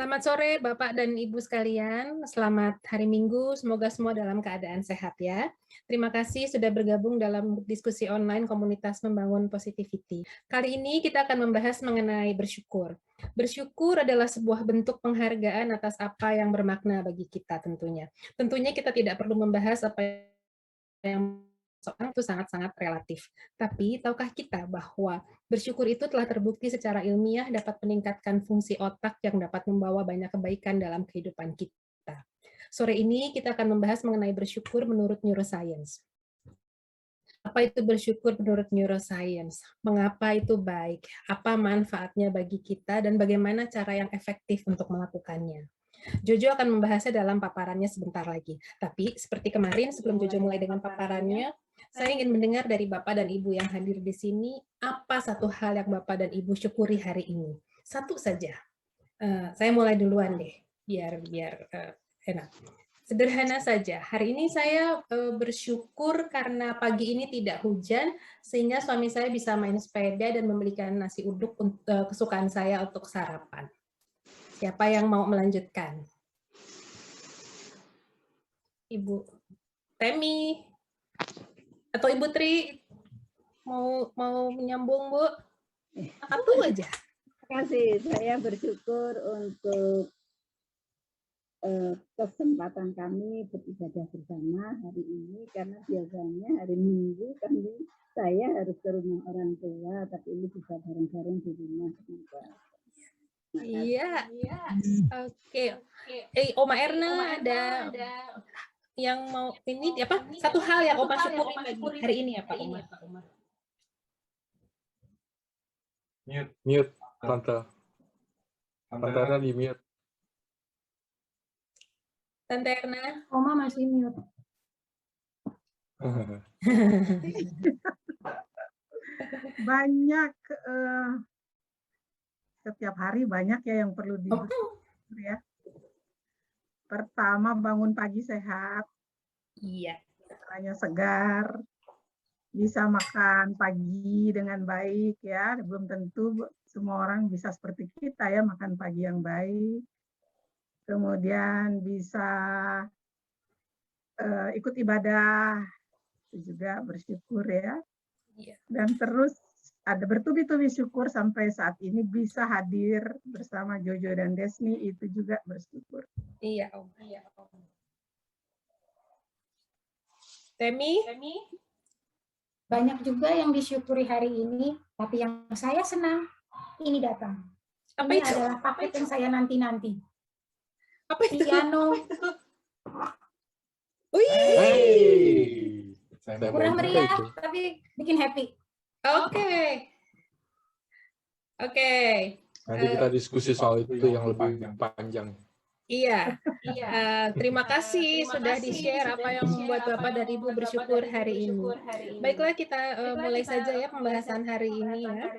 Selamat sore Bapak dan Ibu sekalian, selamat hari Minggu, semoga semua dalam keadaan sehat ya. Terima kasih sudah bergabung dalam diskusi online komunitas membangun positivity. Kali ini kita akan membahas mengenai bersyukur. Bersyukur adalah sebuah bentuk penghargaan atas apa yang bermakna bagi kita tentunya. Tentunya kita tidak perlu membahas apa yang soal itu sangat-sangat relatif. Tapi, tahukah kita bahwa bersyukur itu telah terbukti secara ilmiah dapat meningkatkan fungsi otak yang dapat membawa banyak kebaikan dalam kehidupan kita. Sore ini kita akan membahas mengenai bersyukur menurut neuroscience. Apa itu bersyukur menurut neuroscience? Mengapa itu baik? Apa manfaatnya bagi kita dan bagaimana cara yang efektif untuk melakukannya? Jojo akan membahasnya dalam paparannya sebentar lagi. Tapi seperti kemarin sebelum Jojo mulai dengan paparannya, saya ingin mendengar dari Bapak dan Ibu yang hadir di sini, apa satu hal yang Bapak dan Ibu syukuri hari ini? Satu saja. Saya mulai duluan deh, biar enak. Sederhana saja. Hari ini saya bersyukur karena pagi ini tidak hujan, sehingga suami saya bisa main sepeda dan membelikan nasi uduk kesukaan saya untuk sarapan. Siapa yang mau melanjutkan? Ibu Temi atau Ibu Tri mau menyambung, Bu? Satu aja. Terima kasih. Saya bersyukur untuk kesempatan kami beribadah bersama hari ini, karena biasanya hari Minggu saya harus ke rumah orang tua, tapi ini bisa bareng-bareng di rumah. Iya. Oke. Oma Erna ada yang mau ini apa? Satu hal yang Oma syukuri hari ini apa, Oma? Mute, Tante. Tante Erna di mute. Tante Erna. Oma masih mute. Banyak, setiap hari banyak ya yang perlu disyukur ya. Pertama, bangun pagi sehat. Iya. Caranya segar, bisa makan pagi dengan baik ya. Belum tentu semua orang bisa seperti kita ya, makan pagi yang baik. Kemudian bisa ikut ibadah, itu juga bersyukur ya. Dan terus ada bertubi-tubi syukur sampai saat ini bisa hadir bersama Jojo dan Desni, itu juga bersyukur. Iya, Om. Temi? Banyak juga yang disyukuri hari ini, tapi yang saya senang, ini datang. Apa ini itu? adalah paket yang saya nanti-nanti. Apa itu? Piano. Hey. Kurang meriah, tapi bikin happy. Oke. Nanti kita diskusi soal itu yang lebih panjang. Iya. Terima kasih sudah di-share apa yang membuat Bapak dan Ibu bersyukur hari ini. Baiklah, kita mulai saja ya pembahasan hari ini ya.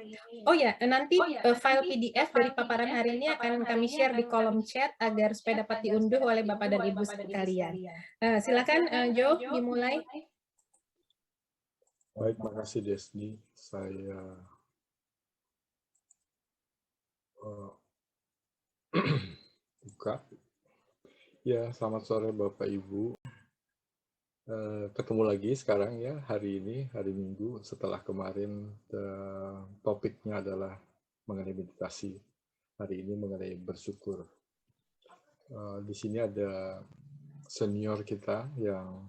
Oh ya, nanti file PDF dari paparan hari ini akan kami share di kolom chat agar supaya dapat diunduh oleh Bapak dan Ibu sekalian. Silakan Jo, dimulai. Baik, makasih Desni. Saya buka. Ya, selamat sore Bapak Ibu. Ketemu lagi sekarang ya, hari ini, hari Minggu, setelah kemarin topiknya adalah mengenai meditasi. Hari ini mengenai bersyukur. Di sini ada senior kita yang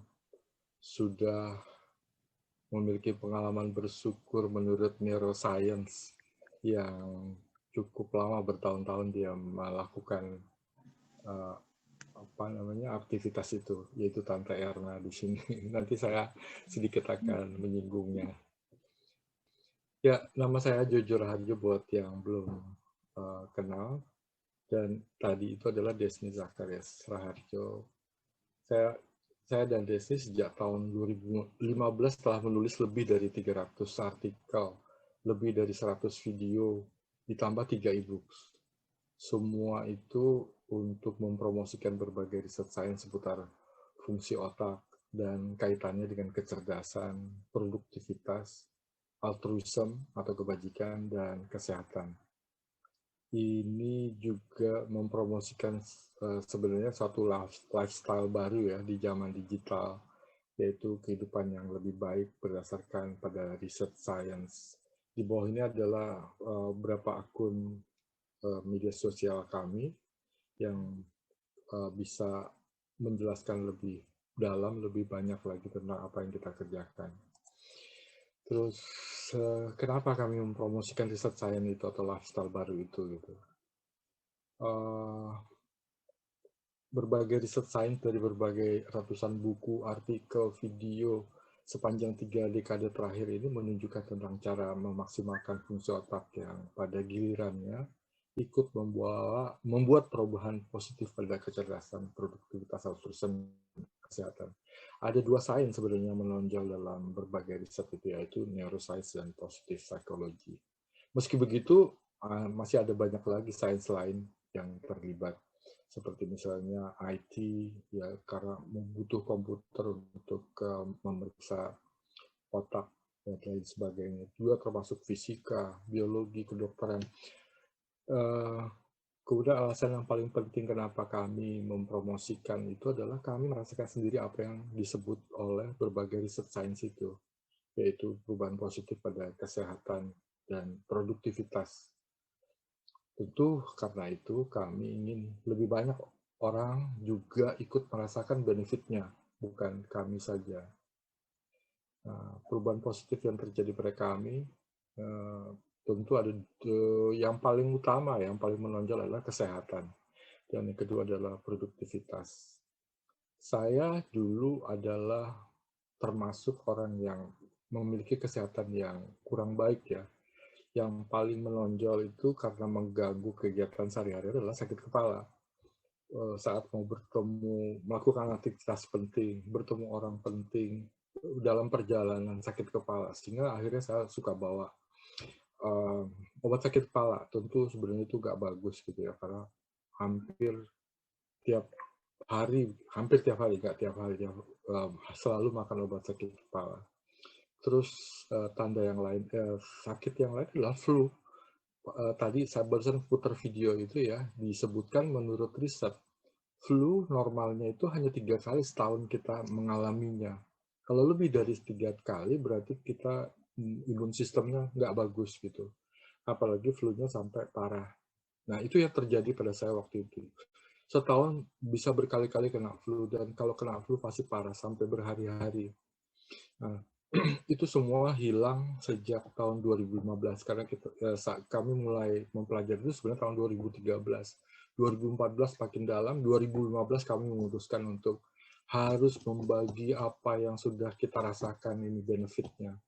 sudah memiliki pengalaman bersyukur menurut neuroscience yang cukup lama, bertahun-tahun dia melakukan aktivitas itu, yaitu Tante Erna di sini. Nanti saya sedikit akan menyinggungnya. Ya, nama saya Jojo Raharjo buat yang belum kenal, dan tadi itu adalah Desni Zacharias Raharjo. Saya dan Desni sejak tahun 2015 telah menulis lebih dari 300 artikel, lebih dari 100 video, ditambah 3 e-book. Semua itu untuk mempromosikan berbagai riset sains seputar fungsi otak dan kaitannya dengan kecerdasan, produktivitas, altruism atau kebajikan, dan kesehatan. ini juga mempromosikan sebenarnya suatu lifestyle baru ya di zaman digital, yaitu kehidupan yang lebih baik berdasarkan pada riset sains. Di bawah ini adalah beberapa akun media sosial kami yang bisa menjelaskan lebih dalam, lebih banyak lagi tentang apa yang kita kerjakan. Terus, kenapa kami mempromosikan riset sains itu atau lifestyle baru itu gitu? Berbagai riset sains dari berbagai ratusan buku, artikel, video sepanjang 3 dekade terakhir ini menunjukkan tentang cara memaksimalkan fungsi otak yang pada gilirannya ikut membuat perubahan positif pada kecerdasan, produktivitas, urusan kesehatan. Ada 2 sains sebenarnya menonjol dalam berbagai riset itu, yaitu neuroscience dan positive psychology. Meski begitu, masih ada banyak lagi sains lain yang terlibat, seperti misalnya IT, ya karena membutuh komputer untuk memeriksa otak dan lain sebagainya. Juga termasuk fisika, biologi, kedokteran. Kemudian alasan yang paling penting kenapa kami mempromosikan itu adalah kami merasakan sendiri apa yang disebut oleh berbagai riset sains itu, yaitu perubahan positif pada kesehatan dan produktivitas. Tentu karena itu kami ingin lebih banyak orang juga ikut merasakan benefitnya, bukan kami saja. Perubahan positif yang terjadi pada kami tentu ada yang paling utama, yang paling menonjol adalah kesehatan. Dan yang kedua adalah produktivitas. Saya dulu adalah termasuk orang yang memiliki kesehatan yang kurang baik ya. Yang paling menonjol itu karena mengganggu kegiatan sehari-hari adalah sakit kepala. Saat mau bertemu, melakukan aktivitas penting, bertemu orang penting, dalam perjalanan sakit kepala. Sehingga akhirnya saya suka bawa obat sakit kepala. Tentu sebenarnya itu nggak bagus gitu ya, karena hampir tiap hari, selalu makan obat sakit kepala. Terus tanda yang lain, sakit yang lain adalah flu. Tadi saya barusan putar video itu ya, disebutkan menurut riset, flu normalnya itu hanya 3 kali setahun kita mengalaminya. Kalau lebih dari 3 kali, berarti kita imun sistemnya nggak bagus gitu. Apalagi flu-nya sampai parah. Nah, itu yang terjadi pada saya waktu itu. Setahun bisa berkali-kali kena flu, dan kalau kena flu pasti parah, sampai berhari-hari. Nah, itu semua hilang sejak tahun 2015, karena kami mulai mempelajari itu sebenarnya tahun 2013. 2014 makin dalam, 2015 kami memutuskan untuk harus membagi apa yang sudah kita rasakan ini benefitnya.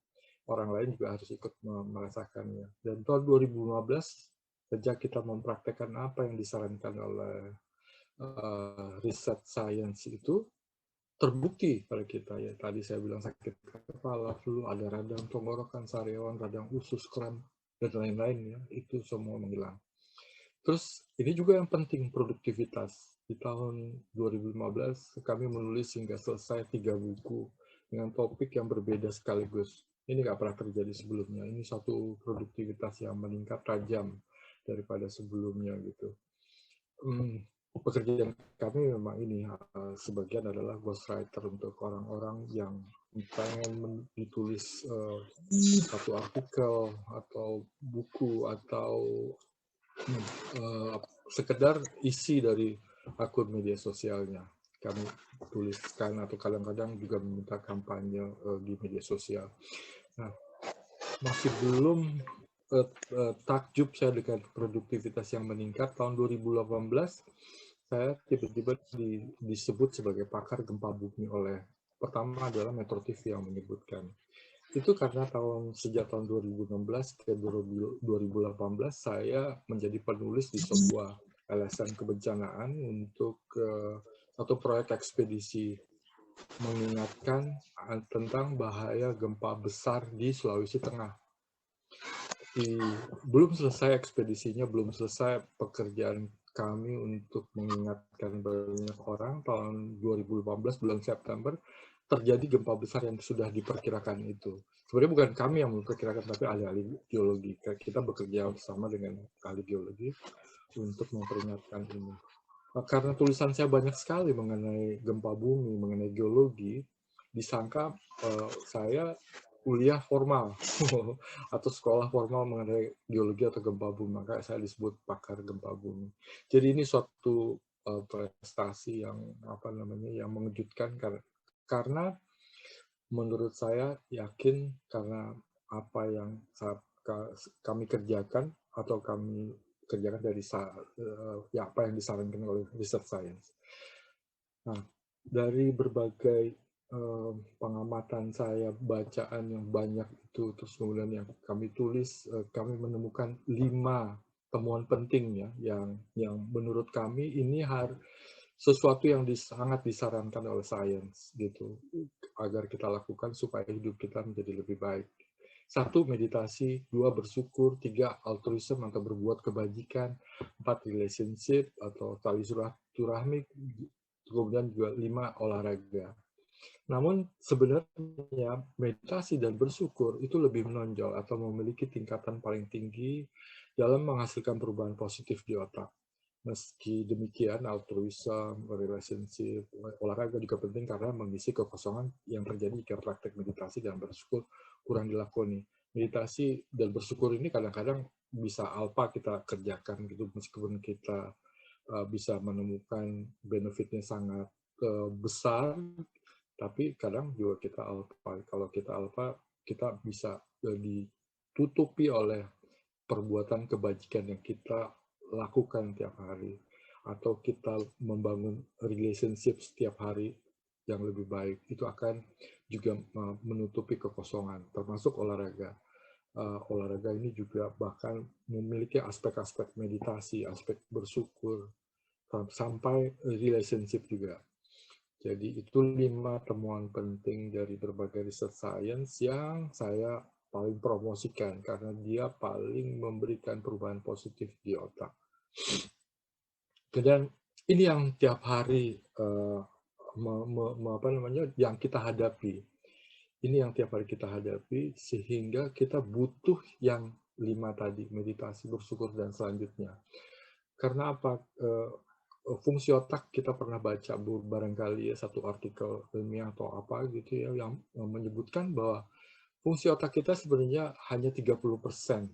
Orang lain juga harus ikut merasakannya. Dan tahun 2015, sejak kita mempraktekkan apa yang disarankan oleh riset sains itu, terbukti pada kita ya. Tadi saya bilang sakit kepala, flu, ada radang tenggorokan, sariawan, radang usus, kram, dan lain-lain ya. Itu semua menghilang. Terus ini juga yang penting, produktivitas. Di tahun 2015 kami menulis hingga selesai 3 buku dengan topik yang berbeda sekaligus. Ini nggak pernah terjadi sebelumnya. Ini satu produktivitas yang meningkat tajam daripada sebelumnya gitu. Pekerjaan kami memang ini, sebagian adalah ghostwriter untuk orang-orang yang pengen ditulis satu artikel atau buku atau sekedar isi dari akun media sosialnya. Kami tuliskan atau kadang-kadang juga meminta kampanye di media sosial. Nah, masih belum takjub saya dengan produktivitas yang meningkat. Tahun 2018 saya tiba-tiba disebut sebagai pakar gempa bumi oleh, pertama adalah Metro TV yang menyebutkan. Itu karena sejak tahun 2016 ke 2018 saya menjadi penulis di sebuah LSM kebencanaan untuk satu proyek ekspedisi mengingatkan tentang bahaya gempa besar di Sulawesi Tengah. Belum selesai ekspedisinya, belum selesai pekerjaan kami untuk mengingatkan banyak orang. Tahun 2018 bulan September terjadi gempa besar yang sudah diperkirakan itu. Sebenarnya bukan kami yang memperkirakan, tapi ahli-ahli geologi. Kita bekerja bersama dengan ahli geologi untuk memperingatkan ini. Karena tulisan saya banyak sekali mengenai gempa bumi, mengenai geologi, disangka saya kuliah formal atau sekolah formal mengenai geologi atau gempa bumi, maka saya disebut pakar gempa bumi. Jadi ini suatu prestasi yang yang mengejutkan karena menurut saya yakin karena apa yang kami kerjakan atau kami kerjakan dari apa yang disarankan oleh research science. Nah, dari berbagai pengamatan saya, bacaan yang banyak itu, terus kemudian yang kami tulis, kami menemukan 5 temuan penting ya, yang menurut kami ini sesuatu yang sangat disarankan oleh sains gitu, agar kita lakukan supaya hidup kita menjadi lebih baik. 1, meditasi, 2, bersyukur, 3, altruism atau berbuat kebajikan, 4, relationship atau tali silaturahmi, kemudian juga 5, olahraga. Namun sebenarnya meditasi dan bersyukur itu lebih menonjol atau memiliki tingkatan paling tinggi dalam menghasilkan perubahan positif di otak. Meski demikian, altruism, relationship, olahraga juga penting karena mengisi kekosongan yang terjadi jika praktek meditasi dan bersyukur kurang dilakoni. Meditasi dan bersyukur ini kadang-kadang bisa alpa kita kerjakan gitu, meskipun kita bisa menemukan benefitnya sangat besar, tapi kadang juga kita alfa. Kalau kita alfa, kita bisa ditutupi oleh perbuatan kebajikan yang kita lakukan tiap hari, atau kita membangun relationship setiap hari yang lebih baik. Itu akan juga menutupi kekosongan, termasuk olahraga. Olahraga ini juga bahkan memiliki aspek-aspek meditasi, aspek bersyukur, sampai relationship juga. Jadi itu 5 temuan penting dari berbagai research science yang saya paling promosikan karena dia paling memberikan perubahan positif di otak. Dan ini yang tiap hari yang kita hadapi. Ini yang tiap hari kita hadapi sehingga kita butuh yang 5 tadi, meditasi, bersyukur, dan selanjutnya. Karena apa? Fungsi otak kita pernah baca barangkali ya satu artikel ilmiah atau apa gitu ya yang menyebutkan bahwa fungsi otak kita sebenarnya hanya 30%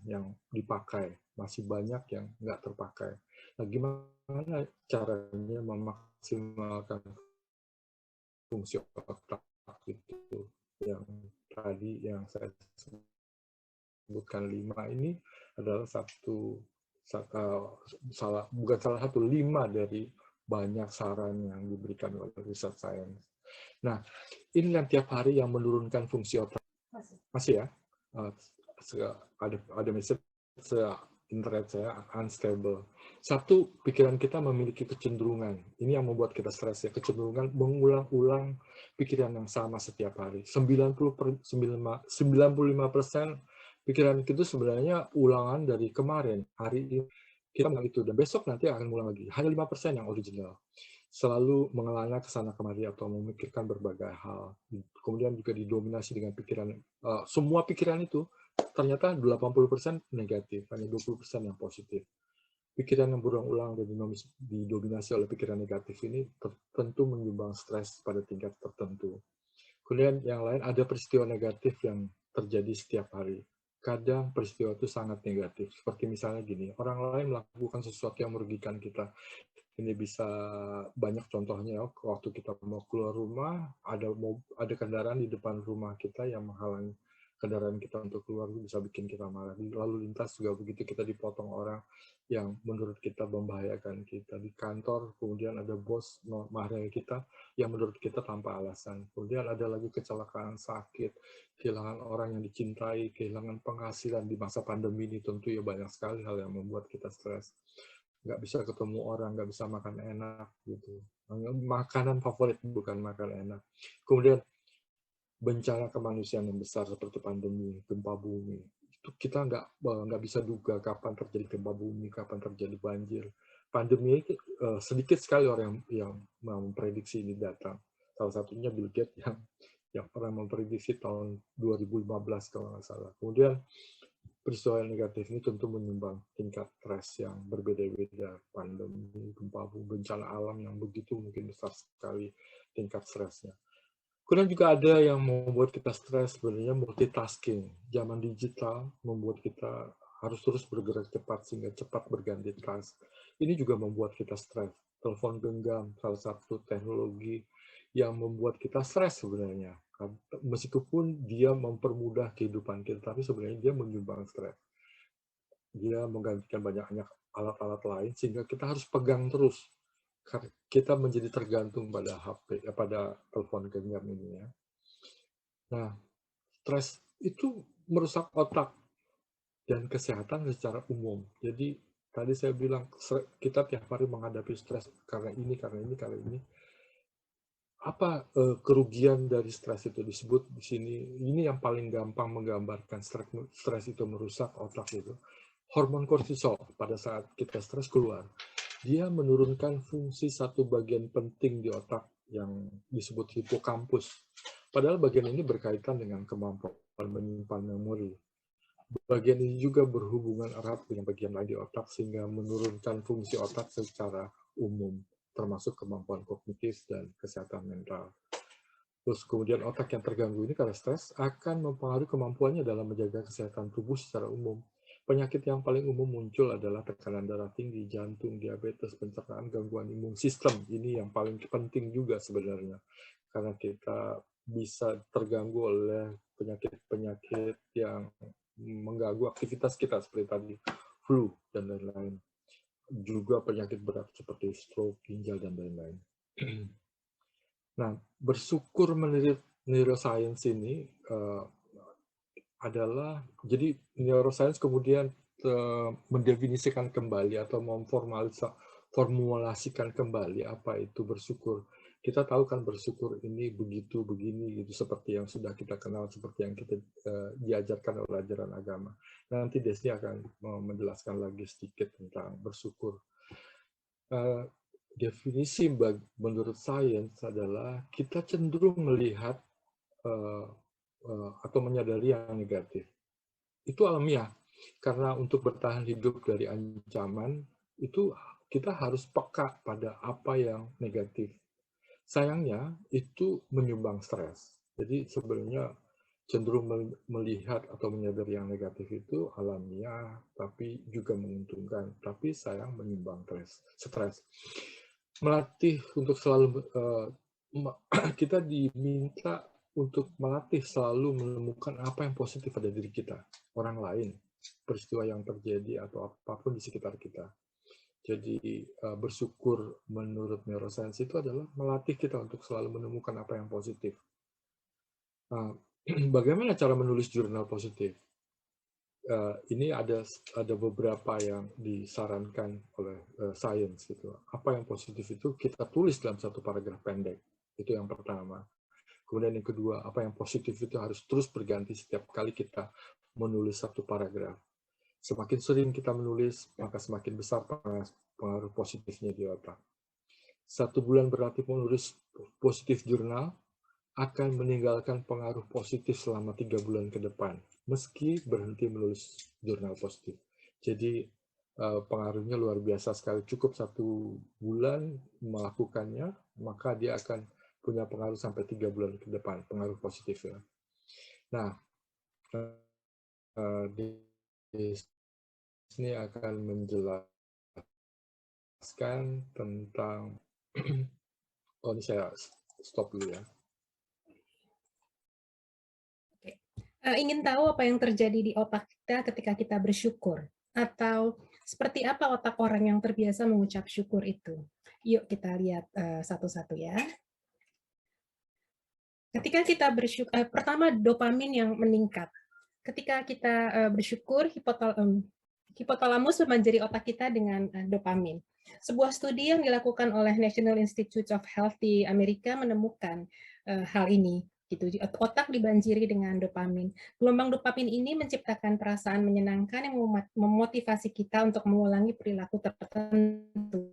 yang dipakai, masih banyak yang nggak terpakai. Nah, gimana caranya memaksimalkan fungsi otak itu yang tadi yang saya sebutkan 5 ini adalah bukan salah satu 5 dari banyak saran yang diberikan oleh research science. Nah, ini yang tiap hari yang menurunkan fungsi otak. Masih ya? Ada message internet saya unstable. 1, pikiran kita memiliki kecenderungan. Ini yang membuat kita stres ya, kecenderungan mengulang-ulang pikiran yang sama setiap hari. 95% pikiran itu sebenarnya ulangan dari kemarin, hari ini kita mengulang itu, dan besok nanti akan mengulang lagi. Hanya 5% yang original. Selalu mengelana ke sana kemari atau memikirkan berbagai hal. Kemudian juga didominasi dengan pikiran, semua pikiran itu ternyata 80% negatif, hanya 20% yang positif. Pikiran yang berulang-ulang dan didominasi oleh pikiran negatif ini tentu menyumbang stres pada tingkat tertentu. Kemudian yang lain, ada peristiwa negatif yang terjadi setiap hari. Kadang peristiwa itu sangat negatif, seperti misalnya gini, orang lain melakukan sesuatu yang merugikan kita. Ini bisa banyak contohnya, waktu kita mau keluar rumah, ada kendaraan di depan rumah kita yang menghalangi kendaraan kita untuk keluar, bisa bikin kita marah. Di lalu lintas juga begitu, kita dipotong orang yang menurut kita membahayakan kita. Di kantor, kemudian ada bos marahi kita yang menurut kita tanpa alasan. Kemudian ada lagi kecelakaan, sakit, kehilangan orang yang dicintai, kehilangan penghasilan di masa pandemi ini, tentu ya banyak sekali hal yang membuat kita stres. Nggak bisa ketemu orang, nggak bisa makan enak gitu. Makanan favorit bukan makan enak. Kemudian bencana kemanusiaan yang besar seperti pandemi, gempa bumi, itu kita nggak bisa duga kapan terjadi gempa bumi, kapan terjadi banjir. Pandemi itu sedikit sekali orang yang memprediksi ini datang. Salah satunya Bill Gates yang pernah memprediksi tahun 2015 kalau nggak salah. Kemudian peristiwa negatif ini tentu menyumbang tingkat stres yang berbeda-beda. Pandemi, gempa bumi, bencana alam yang begitu mungkin besar sekali tingkat stresnya. Kemudian juga ada yang membuat kita stres, sebenarnya multitasking. Zaman digital membuat kita harus terus bergerak cepat sehingga cepat berganti task. Ini juga membuat kita stres. Telepon genggam, salah satu teknologi yang membuat kita stres sebenarnya. Meskipun dia mempermudah kehidupan kita, tapi sebenarnya dia menyumbang stres. Dia menggantikan banyak alat-alat lain sehingga kita harus pegang terus. Kita menjadi tergantung pada HP, pada telepon genggam ini ya. Nah, stres itu merusak otak dan kesehatan secara umum. Jadi tadi saya bilang kita tiap hari menghadapi stres karena ini. Apa kerugian dari stres itu disebut di sini? Ini yang paling gampang menggambarkan stres itu merusak otak itu. Hormon kortisol pada saat kita stres keluar. Dia menurunkan fungsi satu bagian penting di otak yang disebut hipokampus. Padahal bagian ini berkaitan dengan kemampuan menyimpan memori. Bagian ini juga berhubungan erat dengan bagian lain di otak sehingga menurunkan fungsi otak secara umum, termasuk kemampuan kognitif dan kesehatan mental. Terus kemudian otak yang terganggu ini karena stres akan mempengaruhi kemampuannya dalam menjaga kesehatan tubuh secara umum. Penyakit yang paling umum muncul adalah tekanan darah tinggi, jantung, diabetes, pencernaan, gangguan imun sistem. Ini yang paling penting juga sebenarnya. Karena kita bisa terganggu oleh penyakit-penyakit yang mengganggu aktivitas kita seperti tadi, flu, dan lain-lain. Juga penyakit berat seperti stroke, ginjal, dan lain-lain. Nah, bersyukur menurut neuroscience ini adalah, jadi neuroscience kemudian mendefinisikan kembali atau memformulasikan kembali apa itu bersyukur. Kita tahu kan bersyukur ini begitu, begini, gitu, seperti yang sudah kita kenal, seperti yang kita diajarkan oleh ajaran agama. Nanti Desni akan menjelaskan lagi sedikit tentang bersyukur. Definisi menurut sains adalah kita cenderung melihat atau menyadari yang negatif. Itu alamiah, karena untuk bertahan hidup dari ancaman, itu kita harus peka pada apa yang negatif. Sayangnya, itu menyumbang stres. Jadi sebenarnya cenderung melihat atau menyadari yang negatif itu alamiah, tapi juga menguntungkan. Tapi sayang menyumbang stres. Melatih untuk selalu, kita diminta untuk melatih selalu menemukan apa yang positif pada diri kita, orang lain, peristiwa yang terjadi atau apapun di sekitar kita. Jadi bersyukur menurut neuroscience itu adalah melatih kita untuk selalu menemukan apa yang positif. Bagaimana cara menulis jurnal positif? Ini ada beberapa yang disarankan oleh sains gitu. Apa yang positif itu kita tulis dalam satu paragraf pendek. Itu yang pertama. Kemudian yang kedua, apa yang positif itu harus terus berganti setiap kali kita menulis satu paragraf. Semakin sering kita menulis, maka semakin besar pengaruh positifnya di otak. 1 bulan berlatih menulis positif jurnal akan meninggalkan pengaruh positif selama 3 bulan ke depan, meski berhenti menulis jurnal positif. Jadi pengaruhnya luar biasa sekali. Cukup 1 bulan melakukannya, maka dia akan punya pengaruh sampai 3 bulan ke depan, pengaruh positif ya. Nah, di sini akan menjelaskan tentang, oh ini saya stop dulu ya. Oke. Ingin tahu apa yang terjadi di otak kita ketika kita bersyukur? Atau seperti apa otak orang yang terbiasa mengucap syukur itu? Yuk kita lihat satu-satu ya. Ketika kita bersyukur, pertama dopamin yang meningkat. Ketika kita bersyukur, hipotalamus memanjari otak kita dengan dopamin. Sebuah studi yang dilakukan oleh National Institute of Health di Amerika menemukan hal ini. Gitu. Otak dibanjiri dengan dopamin. Gelombang dopamin ini menciptakan perasaan menyenangkan yang memotivasi kita untuk mengulangi perilaku tertentu.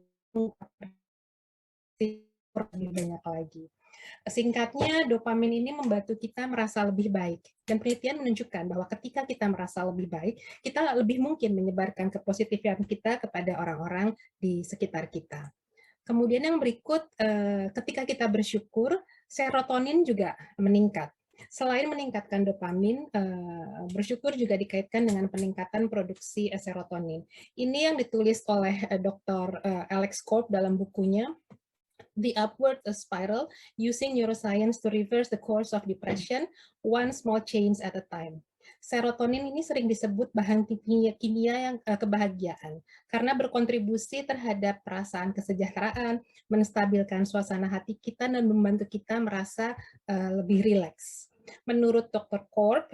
Lebih banyak lagi. Singkatnya, dopamin ini membantu kita merasa lebih baik. Dan penelitian menunjukkan bahwa ketika kita merasa lebih baik, kita lebih mungkin menyebarkan kepositifan kita kepada orang-orang di sekitar kita. Kemudian yang berikut, ketika kita bersyukur, serotonin juga meningkat. Selain meningkatkan dopamin, bersyukur juga dikaitkan dengan peningkatan produksi serotonin. Ini yang ditulis oleh Dr. Alex Korb dalam bukunya The Upward Spiral, Using Neuroscience to Reverse the Course of Depression, One Small Change at a Time. Serotonin ini sering disebut bahan kimia yang kebahagiaan karena berkontribusi terhadap perasaan kesejahteraan, menstabilkan suasana hati kita dan membantu kita merasa lebih rileks. Menurut Dr. Korb,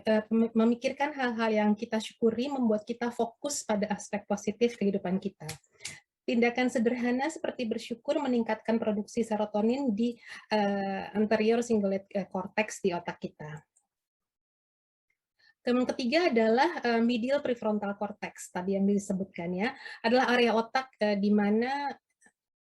memikirkan hal-hal yang kita syukuri membuat kita fokus pada aspek positif kehidupan kita. Tindakan sederhana seperti bersyukur meningkatkan produksi serotonin di anterior cingulate cortex di otak kita. Kemudian ketiga adalah medial prefrontal cortex, tadi yang disebutkan ya, adalah area otak di mana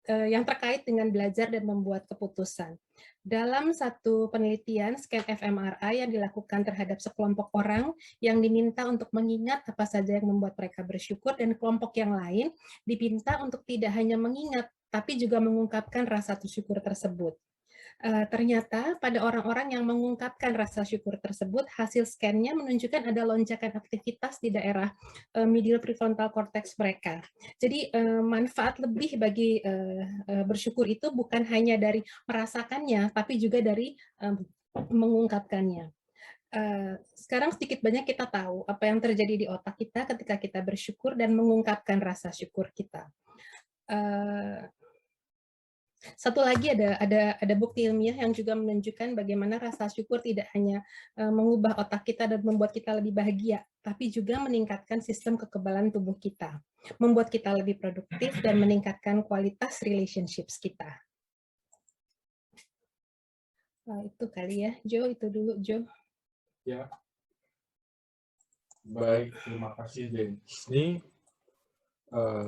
yang terkait dengan belajar dan membuat keputusan. Dalam satu penelitian scan fMRI yang dilakukan terhadap sekelompok orang yang diminta untuk mengingat apa saja yang membuat mereka bersyukur, dan kelompok yang lain diminta untuk tidak hanya mengingat, tapi juga mengungkapkan rasa syukur tersebut. Ternyata pada orang-orang yang mengungkapkan rasa syukur tersebut, hasil scan-nya menunjukkan ada lonjakan aktivitas di daerah medial prefrontal cortex mereka. Jadi manfaat lebih bagi bersyukur itu bukan hanya dari merasakannya, tapi juga dari mengungkapkannya. Sekarang sedikit banyak kita tahu apa yang terjadi di otak kita ketika kita bersyukur dan mengungkapkan rasa syukur kita. Satu lagi ada bukti ilmiah yang juga menunjukkan bagaimana rasa syukur tidak hanya mengubah otak kita dan membuat kita lebih bahagia, tapi juga meningkatkan sistem kekebalan tubuh kita, membuat kita lebih produktif dan meningkatkan kualitas relationships kita. Itu kali ya, Jo, itu dulu, Jo. Ya. Baik, terima kasih, Den. Ini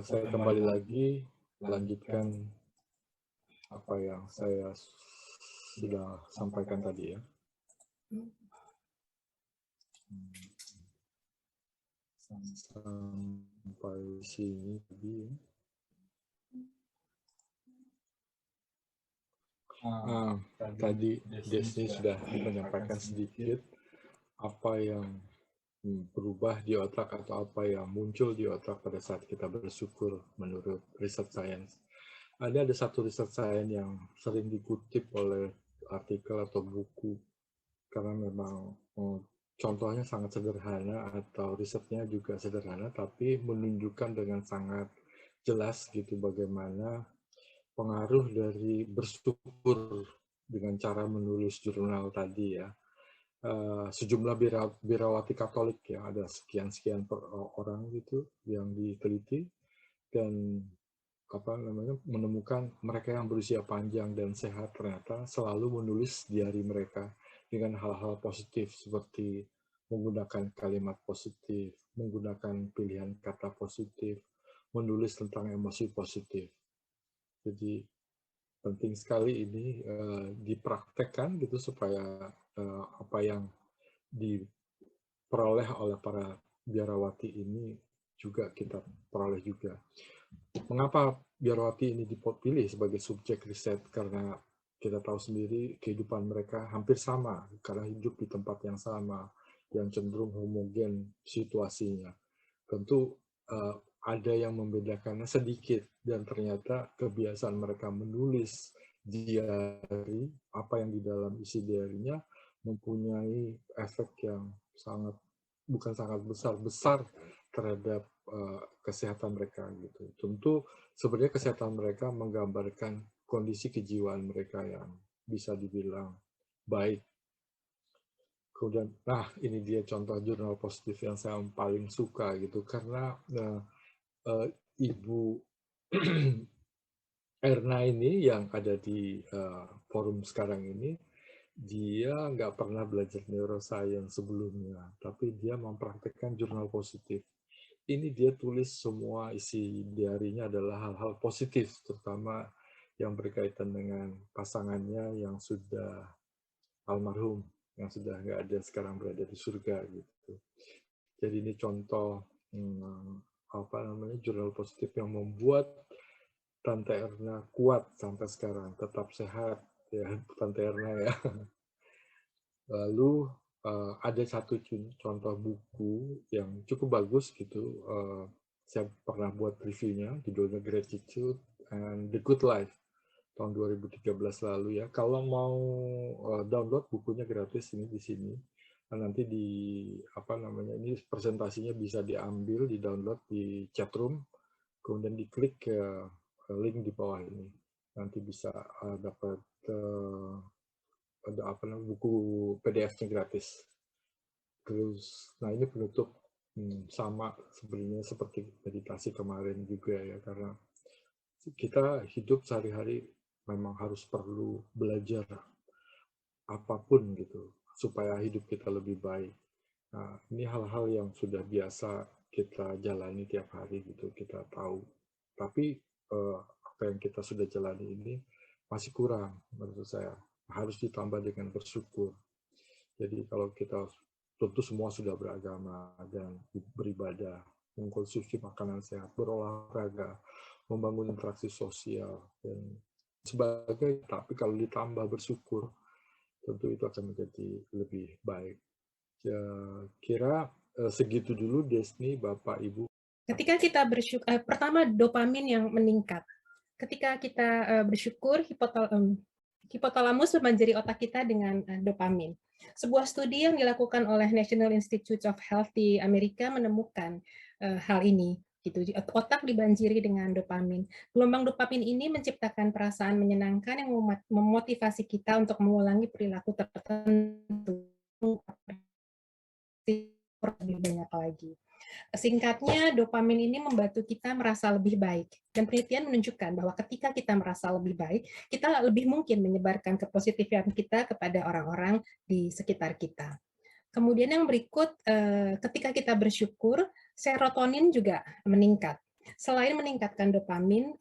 saya kembali lagi melanjutkan apa yang saya sudah sampaikan tadi ya. Sampai sini tadi ya. Tadi Desni sudah menyampaikan sedikit apa yang berubah di otak atau apa yang muncul di otak pada saat kita bersyukur menurut riset sains. Ada satu riset sains yang sering dikutip oleh artikel atau buku karena memang contohnya sangat sederhana atau risetnya juga sederhana, tapi menunjukkan dengan sangat jelas gitu bagaimana pengaruh dari bersyukur dengan cara menulis jurnal tadi ya. Sejumlah birawati Katolik ya, ada sekian orang gitu yang diteliti dan menemukan mereka yang berusia panjang dan sehat ternyata selalu menulis diari mereka dengan hal-hal positif seperti menggunakan kalimat positif, menggunakan pilihan kata positif, menulis tentang emosi positif. Jadi penting sekali ini dipraktekkan gitu supaya apa yang diperoleh oleh para biarawati ini juga kita peroleh juga. Mengapa biarawati ini dipilih sebagai subjek riset? Karena kita tahu sendiri kehidupan mereka hampir sama, karena hidup di tempat yang sama, yang cenderung homogen situasinya. Tentu ada yang membedakannya sedikit, dan ternyata kebiasaan mereka menulis diari, apa yang di dalam isi diarinya, mempunyai efek yang bukan sangat besar terhadap kesehatan mereka gitu. Tentu sebenarnya kesehatan mereka menggambarkan kondisi kejiwaan mereka yang bisa dibilang baik. Kemudian, ini dia contoh jurnal positif yang saya paling suka gitu, karena Ibu Erna ini yang ada di forum sekarang ini, dia nggak pernah belajar neuroscience sebelumnya, tapi dia mempraktekkan jurnal positif. Ini dia tulis semua isi diarinya adalah hal-hal positif, terutama yang berkaitan dengan pasangannya yang sudah almarhum, yang sudah nggak ada sekarang berada di surga gitu. Jadi ini contoh jurnal positif yang membuat Tante Erna kuat sampai sekarang, tetap sehat ya Tante Erna ya. Lalu ada satu contoh buku yang cukup bagus gitu. Saya pernah buat reviewnya, judulnya Gratitude and the Good Life tahun 2013 lalu ya. Kalau mau download bukunya gratis ini di sini. Nanti ini presentasinya bisa diambil, di download di chatroom, kemudian diklik ke link di bawah ini. Nanti bisa dapat buku PDF-nya gratis. Terus, nah ini penutup sama sebenarnya seperti meditasi kemarin juga ya, karena kita hidup sehari-hari memang harus perlu belajar apapun gitu supaya hidup kita lebih baik. Nah, ini hal-hal yang sudah biasa kita jalani tiap hari gitu, kita tahu. Tapi apa yang kita sudah jalani ini masih kurang menurut saya. Harus ditambah dengan bersyukur. Jadi kalau kita tentu semua sudah beragama dan beribadah, mengkonsumsi makanan sehat, berolahraga, membangun interaksi sosial dan sebagainya. Tapi kalau ditambah bersyukur, tentu itu akan menjadi lebih baik. Ya, kira segitu dulu Desni, Bapak, Ibu. Ketika kita bersyukur, pertama dopamin yang meningkat. Ketika kita bersyukur, hipotalamus memanjari otak kita dengan dopamin. Sebuah studi yang dilakukan oleh National Institute of Health di Amerika menemukan hal ini. Gitu. Otak dibanjiri dengan dopamin. Gelombang dopamin ini menciptakan perasaan menyenangkan yang memotivasi kita untuk mengulangi perilaku tertentu lebih banyak lagi. Singkatnya, dopamin ini membantu kita merasa lebih baik. Dan penelitian menunjukkan bahwa ketika kita merasa lebih baik, kita lebih mungkin menyebarkan kepositifan kita kepada orang-orang di sekitar kita. Kemudian yang berikut, ketika kita bersyukur, serotonin juga meningkat. Selain meningkatkan dopamin,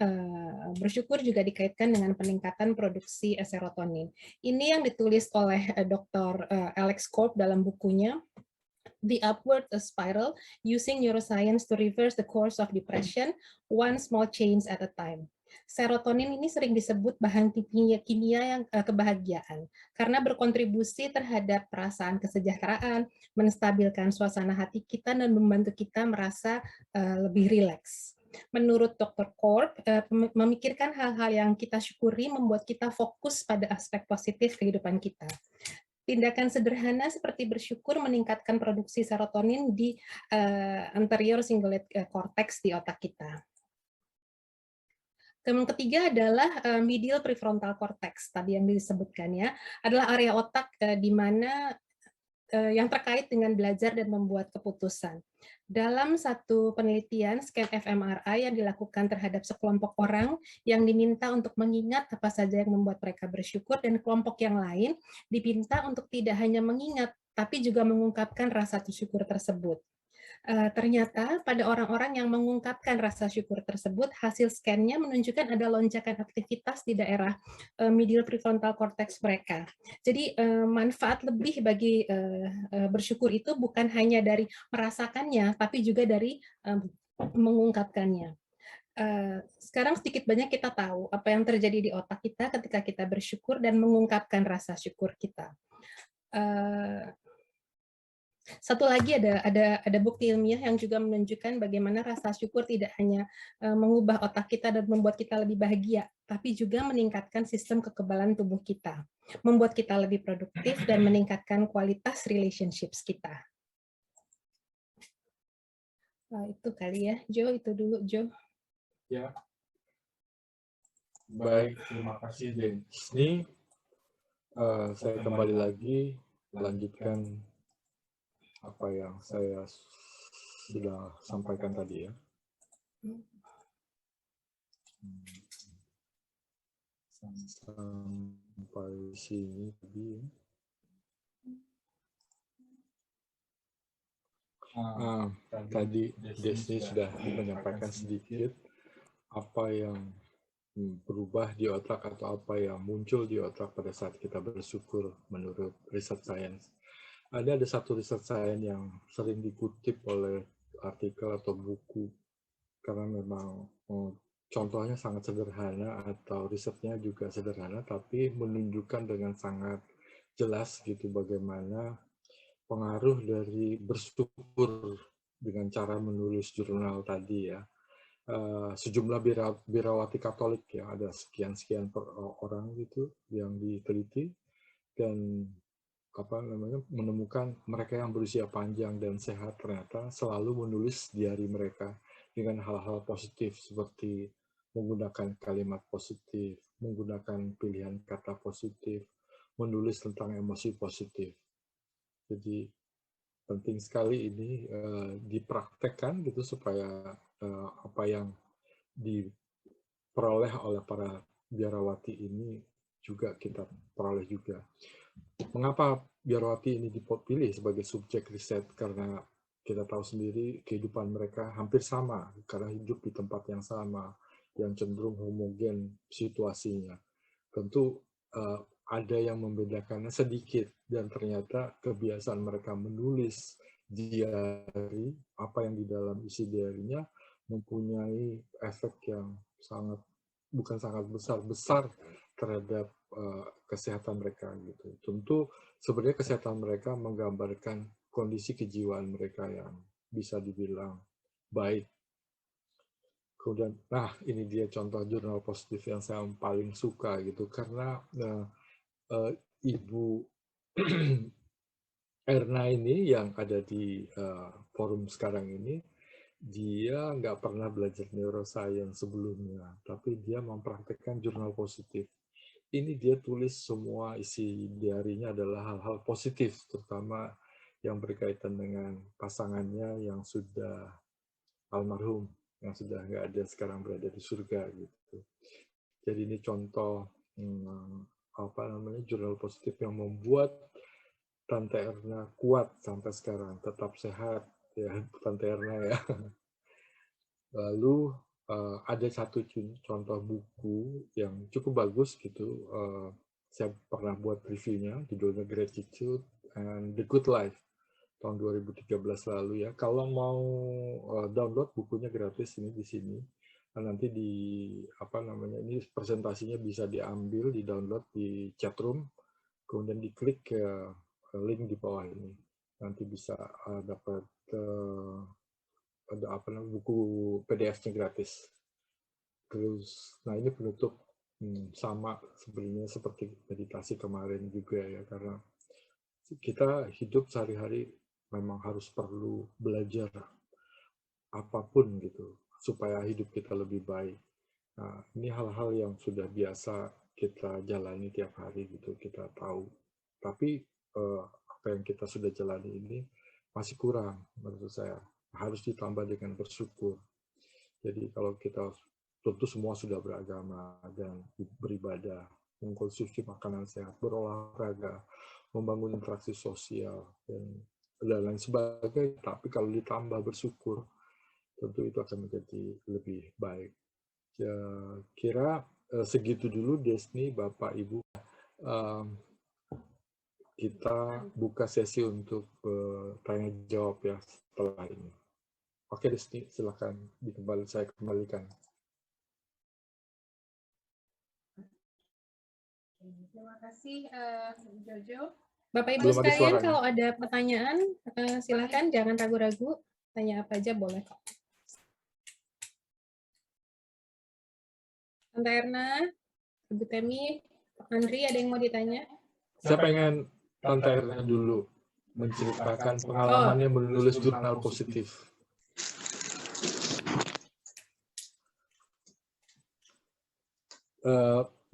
bersyukur juga dikaitkan dengan peningkatan produksi serotonin. Ini yang ditulis oleh Dr. Alex Korb dalam bukunya The Upward Spiral, Using Neuroscience to Reverse the Course of Depression, One Small Change at a Time. Serotonin ini sering disebut bahan kimia yang kebahagiaan karena berkontribusi terhadap perasaan kesejahteraan, menstabilkan suasana hati kita, dan membantu kita merasa lebih rileks. Menurut Dr. Korb, memikirkan hal-hal yang kita syukuri membuat kita fokus pada aspek positif kehidupan kita. Tindakan sederhana seperti bersyukur meningkatkan produksi serotonin di anterior cingulate cortex di otak kita. Kemudian ketiga adalah medial prefrontal cortex, tadi yang disebutkan ya, adalah area otak di mana yang terkait dengan belajar dan membuat keputusan. Dalam satu penelitian scan fMRI yang dilakukan terhadap sekelompok orang yang diminta untuk mengingat apa saja yang membuat mereka bersyukur, dan kelompok yang lain diminta untuk tidak hanya mengingat, tapi juga mengungkapkan rasa syukur tersebut. Ternyata pada orang-orang yang mengungkapkan rasa syukur tersebut, hasil scan-nya menunjukkan ada lonjakan aktivitas di daerah medial prefrontal cortex mereka. Jadi manfaat lebih bagi bersyukur itu bukan hanya dari merasakannya, tapi juga dari mengungkapkannya. Sekarang sedikit banyak kita tahu apa yang terjadi di otak kita ketika kita bersyukur dan mengungkapkan rasa syukur kita. Satu lagi ada bukti ilmiah yang juga menunjukkan bagaimana rasa syukur tidak hanya mengubah otak kita dan membuat kita lebih bahagia, tapi juga meningkatkan sistem kekebalan tubuh kita, membuat kita lebih produktif dan meningkatkan kualitas relationships kita. Nah, itu kali ya, Jo, itu dulu Jo. Ya. Baik, terima kasih Desni. Saya kembali lagi lanjutkan apa yang saya sudah sampaikan tadi ya. Sampai sini tadi. Tadi Desni sudah menyampaikan sedikit apa yang berubah di otak atau apa yang muncul di otak pada saat kita bersyukur menurut riset sains. Ada satu riset sains yang sering dikutip oleh artikel atau buku karena memang contohnya sangat sederhana atau risetnya juga sederhana, tapi menunjukkan dengan sangat jelas gitu bagaimana pengaruh dari bersyukur dengan cara menulis jurnal tadi ya. Sejumlah biarawati Katolik ya, ada sekian-sekian orang gitu yang diteliti dan menemukan mereka yang berusia panjang dan sehat ternyata selalu menulis diari mereka dengan hal-hal positif seperti menggunakan kalimat positif, menggunakan pilihan kata positif, menulis tentang emosi positif. Jadi penting sekali ini dipraktekkan gitu supaya apa yang diperoleh oleh para biarawati ini juga kita peroleh juga. Mengapa biarawati ini dipilih sebagai subjek riset? Karena kita tahu sendiri kehidupan mereka hampir sama, karena hidup di tempat yang sama, yang cenderung homogen situasinya. Tentu ada yang membedakannya sedikit, dan ternyata kebiasaan mereka menulis diari, apa yang di dalam isi diarinya, mempunyai efek yang bukan sangat besar terhadap kesehatan mereka gitu. Tentu sebenarnya kesehatan mereka menggambarkan kondisi kejiwaan mereka yang bisa dibilang baik. Kemudian, ini dia contoh jurnal positif yang saya paling suka gitu, karena Ibu Erna ini yang ada di forum sekarang ini, dia nggak pernah belajar neuroscience sebelumnya, tapi dia mempraktekkan jurnal positif. Ini dia tulis semua isi diarinya adalah hal-hal positif, terutama yang berkaitan dengan pasangannya yang sudah almarhum, yang sudah nggak ada sekarang berada di surga gitu. Jadi ini contoh jurnal positif yang membuat Tante Erna kuat sampai sekarang, tetap sehat ya Tante Erna ya. Lalu ada satu contoh buku yang cukup bagus gitu, saya pernah buat reviewnya, judulnya Gratitude and the Good Life tahun 2013 lalu ya. Kalau mau download bukunya gratis ini di sini. Nanti ini presentasinya bisa diambil, di download di chatroom, kemudian diklik ke link di bawah ini. Nanti bisa dapat buku PDF-nya gratis. Terus, ini penutup sama sebenarnya seperti meditasi kemarin juga ya, karena kita hidup sehari-hari memang harus perlu belajar apapun gitu supaya hidup kita lebih baik. Nah, ini hal-hal yang sudah biasa kita jalani tiap hari gitu, kita tahu. Tapi apa yang kita sudah jalani ini masih kurang menurut saya. Harus ditambah dengan bersyukur. Jadi kalau kita tentu semua sudah beragama dan beribadah, mengkonsumsi makanan sehat, berolahraga, membangun interaksi sosial, dan lain sebagainya. Tapi kalau ditambah bersyukur, tentu itu akan menjadi lebih baik. Ya, kira segitu dulu Desni, Bapak, Ibu. Kita buka sesi untuk tanya jawab ya setelah ini. Oke Desni, silakan saya kembalikan. Terima kasih Jojo. Bapak Ibu sekalian, kalau ada pertanyaan silakan, jangan ragu-ragu, tanya apa aja boleh kok. Tante Erna, Ibu Temi, Pak Andri, ada yang mau ditanya? Saya pengen Tante Erna dulu menceritakan pengalamannya menulis jurnal positif.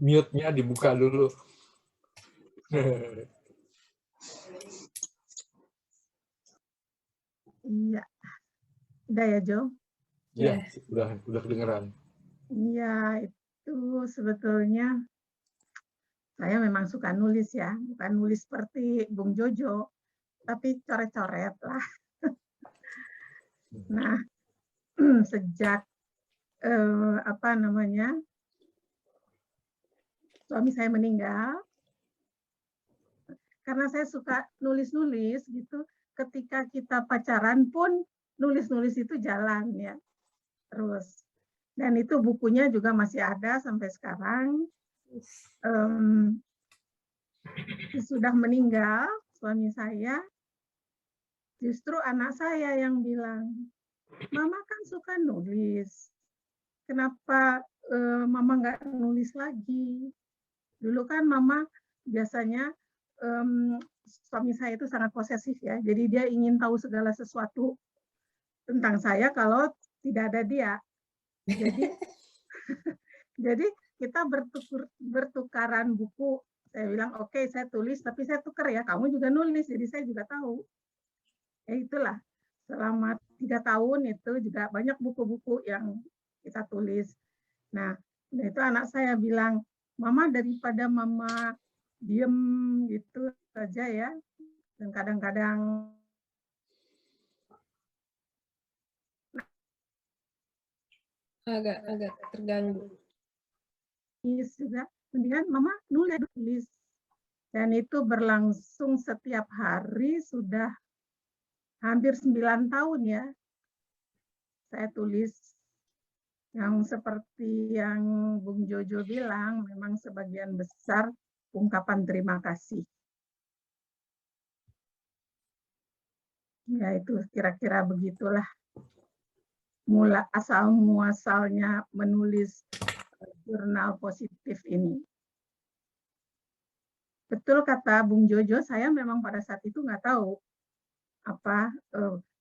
Mute-nya dibuka dulu. Iya. Udah ya, Jo? Iya, udah kedengeran. Iya, itu sebetulnya saya memang suka nulis ya, bukan nulis seperti Bung Jojo, tapi coret-coret lah. Nah, sejak suami saya meninggal, karena saya suka nulis-nulis gitu, ketika kita pacaran pun nulis-nulis itu jalan ya, terus. Dan itu bukunya juga masih ada sampai sekarang. Sudah meninggal suami saya, justru anak saya yang bilang, Mama kan suka nulis, kenapa Mama nggak nulis lagi? Dulu kan Mama biasanya, suami saya itu sangat posesif ya, jadi dia ingin tahu segala sesuatu tentang saya kalau tidak ada dia. Jadi kita bertukaran buku. Saya bilang, oke, saya tulis, tapi saya tukar ya, kamu juga nulis, jadi saya juga tahu. Itulah, selama 3 tahun itu juga banyak buku-buku yang kita tulis. Nah, itu anak saya bilang, Mama daripada Mama diem gitu saja ya, dan kadang-kadang agak terganggu. Juga, mendingan Mama nulis. Dan itu berlangsung setiap hari sudah hampir 9 tahun ya. Saya tulis yang seperti yang Bung Jojo bilang, memang sebagian besar ungkapan terima kasih. Ya itu kira-kira begitulah asal muasalnya menulis jurnal positif ini. Betul kata Bung Jojo, saya memang pada saat itu nggak tahu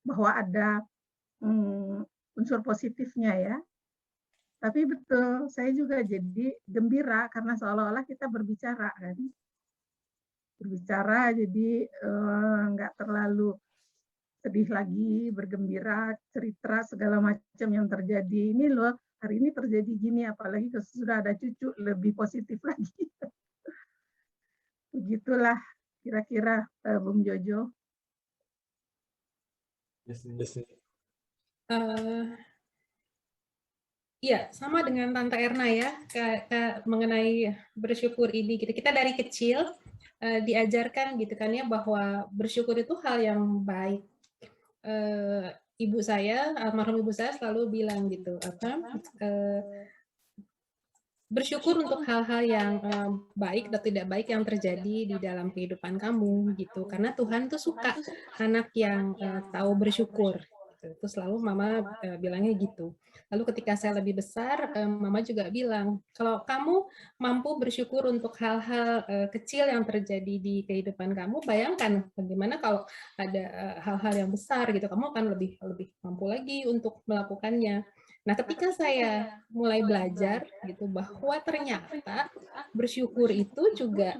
bahwa ada unsur positifnya ya. Tapi betul, saya juga jadi gembira karena seolah-olah kita berbicara kan. Berbicara jadi nggak terlalu sedih lagi, bergembira, cerita segala macam yang terjadi. Ini loh, hari ini terjadi gini, apalagi sudah ada cucu, lebih positif lagi. Begitulah kira-kira Bung Jojo. Iya, sama dengan Tante Erna ya, mengenai bersyukur ini. Kita dari kecil diajarkan gitu kan ya, bahwa bersyukur itu hal yang baik. Ibu saya, almarhum ibu saya selalu bilang gitu, bersyukur untuk hal-hal yang baik atau tidak baik yang terjadi di dalam kehidupan kamu gitu, karena Tuhan tuh suka anak yang tahu bersyukur. Itu selalu Mama bilangnya gitu. Lalu ketika saya lebih besar, Mama juga bilang, kalau kamu mampu bersyukur untuk hal-hal kecil yang terjadi di kehidupan kamu, bayangkan bagaimana kalau ada hal-hal yang besar gitu, kamu akan lebih mampu lagi untuk melakukannya. Nah, ketika saya mulai belajar gitu bahwa ternyata bersyukur itu juga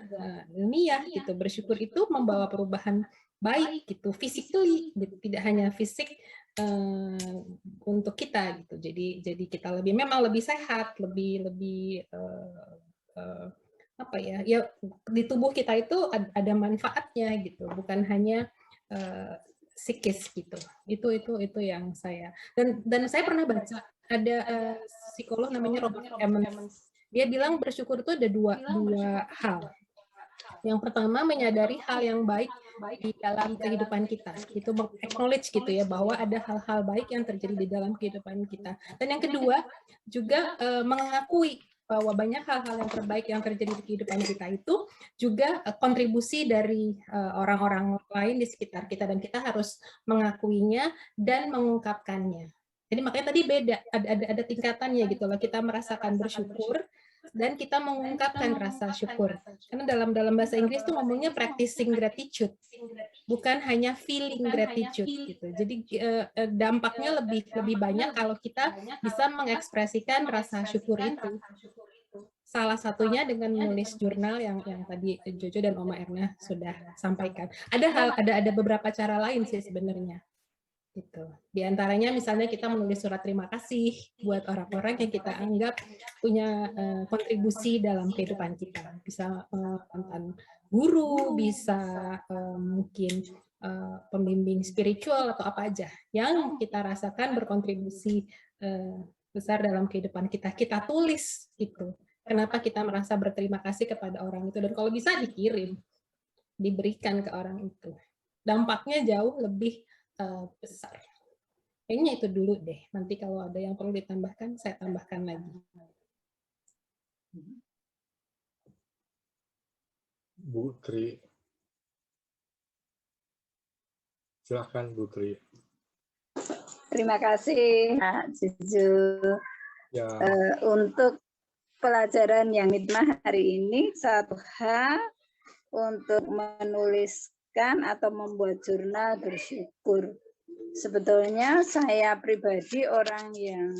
ilmiah gitu, bersyukur itu membawa perubahan baik gitu, physically gitu, tidak hanya fisik untuk kita gitu. Jadi kita memang lebih sehat, lebih apa ya? Ya di tubuh kita itu ada manfaatnya gitu, bukan hanya psikis gitu. Itu yang saya dan saya pernah baca ada psikolog namanya Robert Emmons. Dia bilang bersyukur itu ada dua hal. Yang pertama, menyadari hal yang baik di dalam kehidupan kita. Itu acknowledge gitu ya, bahwa ada hal-hal baik yang terjadi di dalam kehidupan kita. Dan yang kedua, juga mengakui bahwa banyak hal-hal yang terbaik yang terjadi di kehidupan kita itu juga kontribusi dari orang-orang lain di sekitar kita, dan kita harus mengakuinya dan mengungkapkannya. Jadi makanya tadi beda, ada tingkatannya gitu loh. Kita merasakan bersyukur dan kita mengungkapkan rasa syukur. Karena dalam bahasa Inggris itu ngomongnya practicing gratitude, bukan hanya feeling gratitude gitu. Jadi dampaknya lebih banyak kalau kita bisa mengekspresikan rasa syukur itu. Salah satunya dengan menulis jurnal yang tadi Jojo dan Oma Erna sudah sampaikan. Ada beberapa cara lain sih sebenarnya. Gitu. Di antaranya misalnya kita menulis surat terima kasih buat orang-orang yang kita anggap punya kontribusi dalam kehidupan kita. Bisa mantan guru, bisa mungkin pembimbing spiritual atau apa aja yang kita rasakan berkontribusi besar dalam kehidupan kita. Kita tulis itu Kenapa kita merasa berterima kasih kepada orang itu, dan kalau bisa dikirim, diberikan ke orang itu. Dampaknya jauh lebih besar. Kayaknya itu dulu deh. Nanti kalau ada yang perlu ditambahkan, saya tambahkan lagi. Bu Tri. Silakan Bu Tri. Terima kasih Kak Juju. Ya. Untuk pelajaran yang hikmah hari ini, satu hal untuk menuliskan atau membuat jurnal bersyukur. Sebetulnya saya pribadi orang yang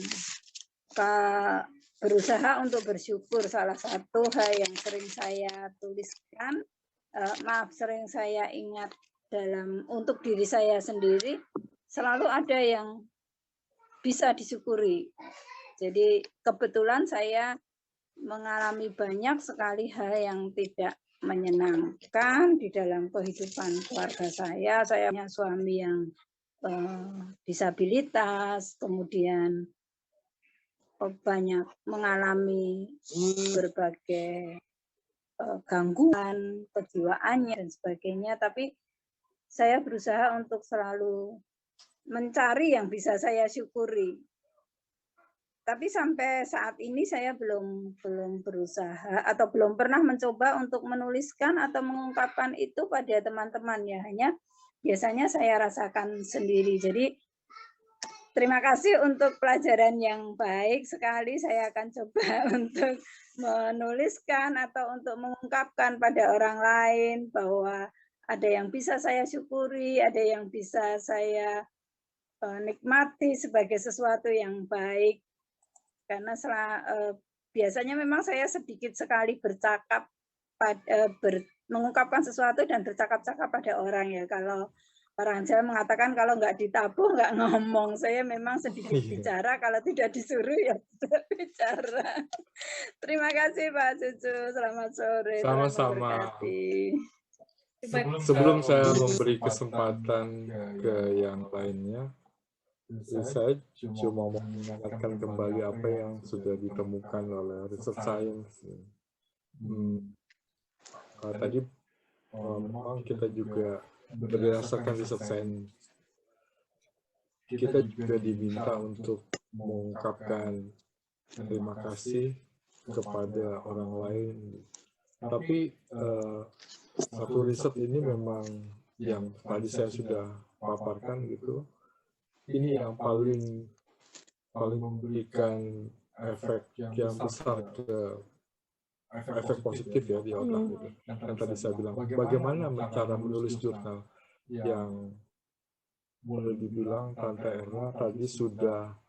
berusaha untuk bersyukur. Salah satu hal yang sering saya tuliskan, sering saya ingat untuk diri saya sendiri, selalu ada yang bisa disyukuri. Jadi kebetulan saya mengalami banyak sekali hal yang tidak menyenangkan di dalam kehidupan keluarga saya. Saya punya suami yang disabilitas, kemudian banyak mengalami berbagai gangguan kejiwaannya dan sebagainya. Tapi saya berusaha untuk selalu mencari yang bisa saya syukuri. Tapi sampai saat ini saya belum berusaha atau belum pernah mencoba untuk menuliskan atau mengungkapkan itu pada teman-teman ya. Hanya biasanya saya rasakan sendiri. Jadi terima kasih untuk pelajaran yang baik sekali. Saya akan coba untuk menuliskan atau untuk mengungkapkan pada orang lain bahwa ada yang bisa saya syukuri, ada yang bisa saya nikmati sebagai sesuatu yang baik. Karena biasanya memang saya sedikit sekali bercakap, mengungkapkan sesuatu dan bercakap-cakap pada orang ya. Kalau orang Jawa mengatakan kalau nggak ditabuh nggak ngomong. Saya memang sedikit bicara, kalau tidak disuruh ya tidak bicara. Terima kasih Pak Cucu, selamat sore. Sama-sama. Sebelum saya memberi kesempatan ke yang lainnya, saya cuma mau mengingatkan kembali apa yang sudah ditemukan oleh research science. Tadi memang kita juga berdasarkan research science, kita juga diminta untuk mengungkapkan terima kasih kepada orang lain. Tapi satu riset ini memang yang tadi saya sudah paparkan gitu, ini yang paling memberikan efek yang besar ke efek positif ya di otak gitu. Yang tadi saya bilang, bagaimana cara menulis jurnal yang boleh dibilang Tante Erna tadi sudah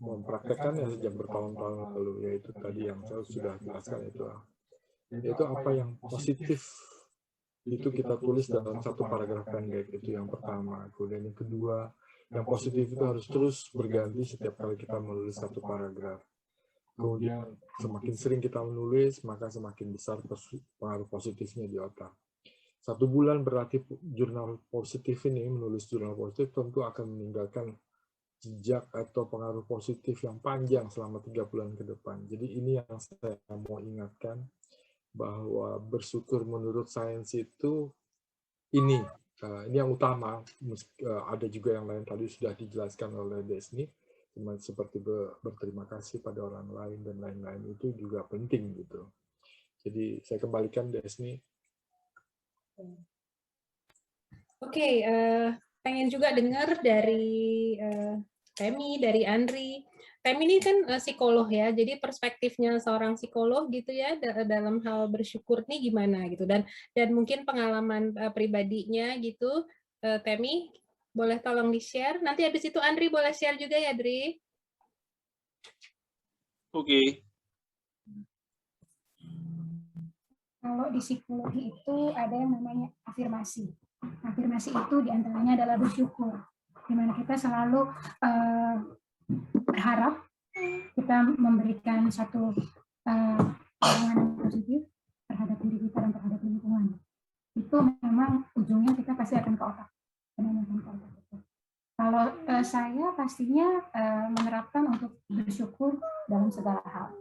mempraktekannya sejak bertahun-tahun lalu, yaitu tadi yang saya sudah jelaskan itu apa yang positif itu kita tulis dalam satu paragraf pendek, itu yang pertama. Kemudian yang kedua, yang positif itu harus terus berganti setiap kali kita menulis satu paragraf. Kemudian semakin sering kita menulis, maka semakin besar pengaruh positifnya di otak. 1 bulan berarti jurnal positif ini, menulis jurnal positif tentu akan meninggalkan jejak atau pengaruh positif yang panjang selama 3 bulan ke depan. Jadi ini yang saya mau ingatkan, bahwa bersyukur menurut sains itu ini yang utama. Ada juga yang lain tadi sudah dijelaskan oleh Desni, seperti berterima kasih pada orang lain dan lain-lain, itu juga penting gitu. Jadi saya kembalikan Desni. Oke, pengen juga dengar dari Temi, dari Andri. Temi ini kan psikolog ya, jadi perspektifnya seorang psikolog gitu ya dalam hal bersyukur nih gimana gitu, dan mungkin pengalaman pribadinya gitu. Temi, boleh tolong di-share. Nanti habis itu Andri boleh share juga ya, Dri. Oke. Kalau di psikologi itu ada yang namanya afirmasi. Afirmasi itu diantaranya adalah bersyukur, di mana kita selalu berharap kita memberikan satu pandangan positif terhadap diri kita dan terhadap lingkungan. Itu memang ujungnya kita pasti akan ke otak. Kalau saya pastinya menerapkan untuk bersyukur dalam segala hal.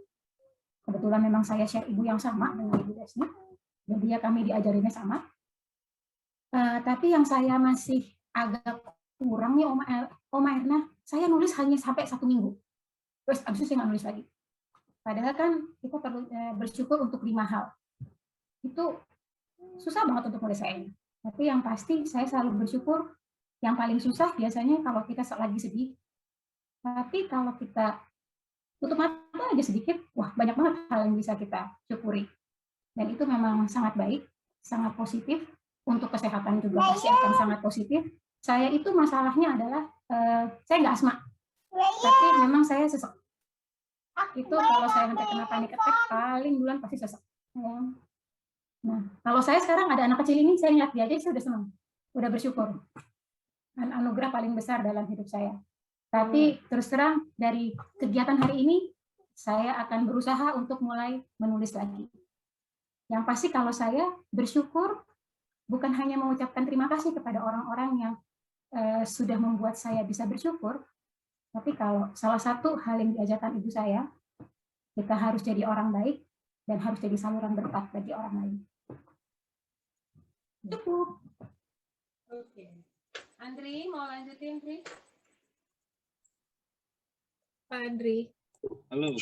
Kebetulan memang saya share ibu yang sama dengan Ibu Desni, jadi ya kami diajarinnya sama. Tapi yang saya masih agak kurang nih Oma Erna, saya nulis hanya sampai 1 minggu. Terus abis itu saya nggak nulis lagi. Padahal kan kita perlu bersyukur untuk 5 hal. Itu susah banget untuk mulai saya. Tapi yang pasti saya selalu bersyukur. Yang paling susah biasanya kalau kita lagi sedih. Tapi kalau kita tutup mata aja sedikit, wah banyak banget hal yang bisa kita syukuri. Dan itu memang sangat baik, sangat positif. Untuk kesehatan juga pasti akan sangat positif. Saya itu masalahnya adalah saya nggak asma, tapi memang saya sesek. Itu kalau saya sampai kena panic attack paling bulan pasti sesek. Nah, kalau saya sekarang ada anak kecil ini, saya lihat dia aja saya udah senang, udah bersyukur. Anugerah paling besar dalam hidup saya. Tapi terus terang dari kegiatan hari ini, saya akan berusaha untuk mulai menulis lagi. Yang pasti kalau saya bersyukur, bukan hanya mengucapkan terima kasih kepada orang-orang yang sudah membuat saya bisa bersyukur, tapi kalau salah satu hal yang diajarkan ibu saya, kita harus jadi orang baik dan harus jadi saluran berkat bagi orang lain. Cukup. Oke. Andri, mau lanjutin, Andri? Pak Andri. Halo.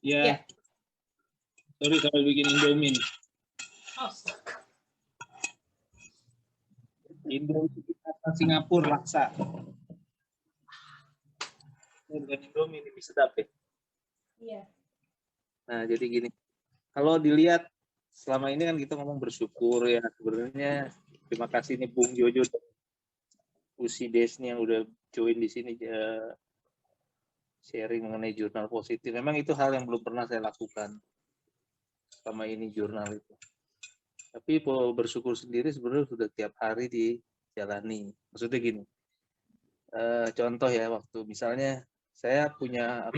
Ya. Sorry kalau bikin Indomie. Oh. Indomie Singapura laksa. Ini bukan Indomie, ini sedap ya. Iya. Nah, jadi gini. Kalau dilihat selama ini kan kita ngomong bersyukur ya. Sebenarnya terima kasih nih Bung Jojo dan Usi Desni yang udah join di sini sharing mengenai jurnal positif. Memang itu hal yang belum pernah saya lakukan selama ini jurnal itu. Tapi bersyukur sendiri sebenarnya sudah tiap hari dijalani. Maksudnya gini, contoh ya waktu misalnya saya punya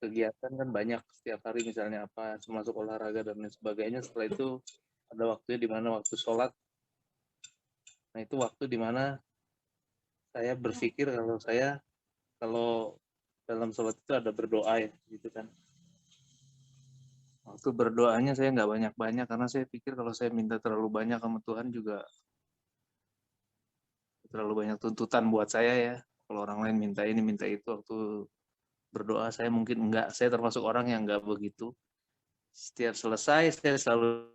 kegiatan kan banyak setiap hari misalnya termasuk olahraga dan lain sebagainya. Setelah itu ada waktunya di mana waktu sholat. Nah itu waktu di mana saya berpikir kalau dalam sholat itu ada berdoa ya gitu kan. Waktu berdoanya saya nggak banyak-banyak karena saya pikir kalau saya minta terlalu banyak sama Tuhan juga terlalu banyak tuntutan buat saya ya. Kalau orang lain minta ini minta itu, waktu berdoa saya mungkin enggak. Saya termasuk orang yang enggak begitu. Setiap selesai saya selalu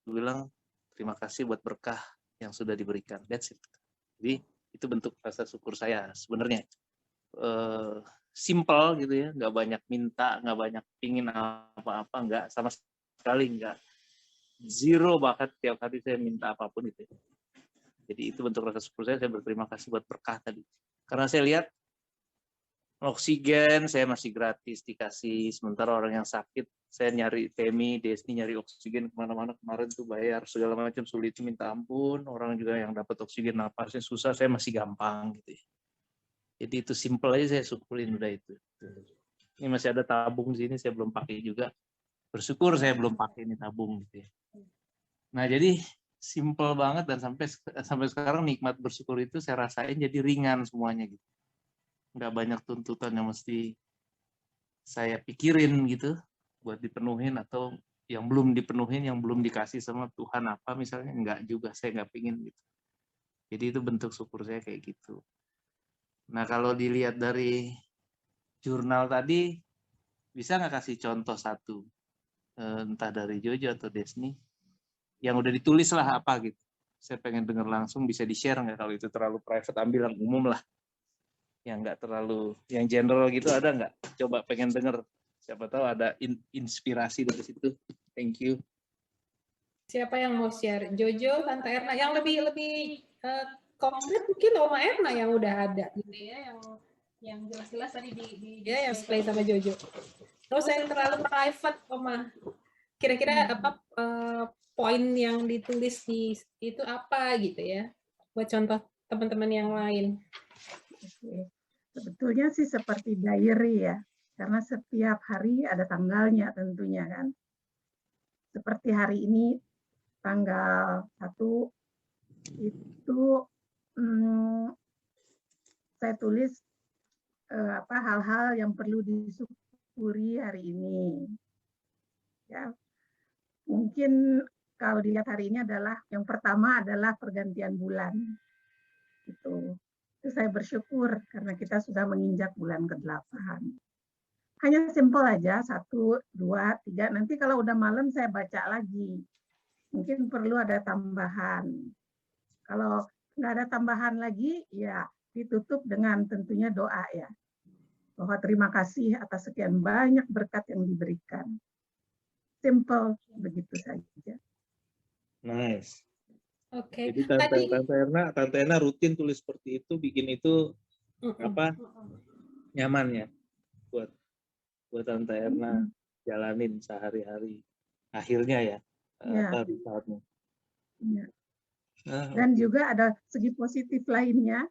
bilang terima kasih buat berkah yang sudah diberikan. That's it. Jadi itu bentuk rasa syukur saya sebenarnya. Simple gitu ya, nggak banyak minta, nggak banyak pingin apa-apa, nggak sama sekali, nggak zero, bahkan tiap hari saya minta apapun itu. Jadi itu bentuk rasa syukur saya berterima kasih buat berkah tadi. Karena saya lihat oksigen saya masih gratis dikasih, sementara orang yang sakit saya nyari Desni nyari oksigen kemana-mana kemarin tuh bayar segala macam, sulit minta ampun. Orang juga yang dapat oksigen napasnya susah, saya masih gampang gitu ya. Jadi itu simple aja saya syukurin udah itu. Ini masih ada tabung di sini saya belum pakai juga. Bersyukur saya belum pakai ini tabung gitu ya. Nah, jadi simple banget dan sampai sekarang nikmat bersyukur itu saya rasain jadi ringan semuanya gitu. Nggak banyak tuntutan yang mesti saya pikirin gitu buat dipenuhin atau yang belum dipenuhin, yang belum dikasih sama Tuhan apa misalnya, nggak juga, saya nggak pingin gitu. Jadi itu bentuk syukur saya kayak gitu. Nah, kalau dilihat dari jurnal tadi, bisa nggak kasih contoh satu, entah dari Jojo atau Desni, yang udah ditulis lah apa gitu. Saya pengen dengar langsung, bisa di-share nggak? Kalau itu terlalu private, ambil yang umum lah. Yang nggak terlalu, yang general gitu ada nggak? Coba pengen dengar. Siapa tahu ada inspirasi dari situ. Thank you. Siapa yang mau share? Jojo, Tante Erna, yang lebih konkret mungkin Oma Erna yang udah ada gitu ya, yang jelas-jelas tadi dia yang play sama Jojo. Terus yang terlalu private, Oma. Kira-kira apa poin yang ditulis di itu apa gitu ya? Buat contoh teman-teman yang lain. Oke. Sebetulnya sih seperti diary ya, karena setiap hari ada tanggalnya tentunya kan. Seperti hari ini tanggal 1 itu saya tulis hal-hal yang perlu disyukuri syukuri hari ini. Ya, mungkin kalau dilihat hari ini adalah yang pertama adalah pergantian bulan. Itu saya bersyukur karena kita sudah menginjak bulan ke-8. Hanya simpel aja, 1, 2, 3. Nanti kalau udah malam saya baca lagi. Mungkin perlu ada tambahan. Kalau nggak ada tambahan lagi, ya ditutup dengan tentunya doa ya. Bahwa terima kasih atas sekian banyak berkat yang diberikan. Simple, begitu saja. Nice. Oke. Jadi Tante Erna rutin tulis seperti itu, bikin itu nyaman ya buat Tante Erna jalanin sehari-hari. Akhirnya ya. Saatnya. Ya. Dan juga ada segi positif lainnya.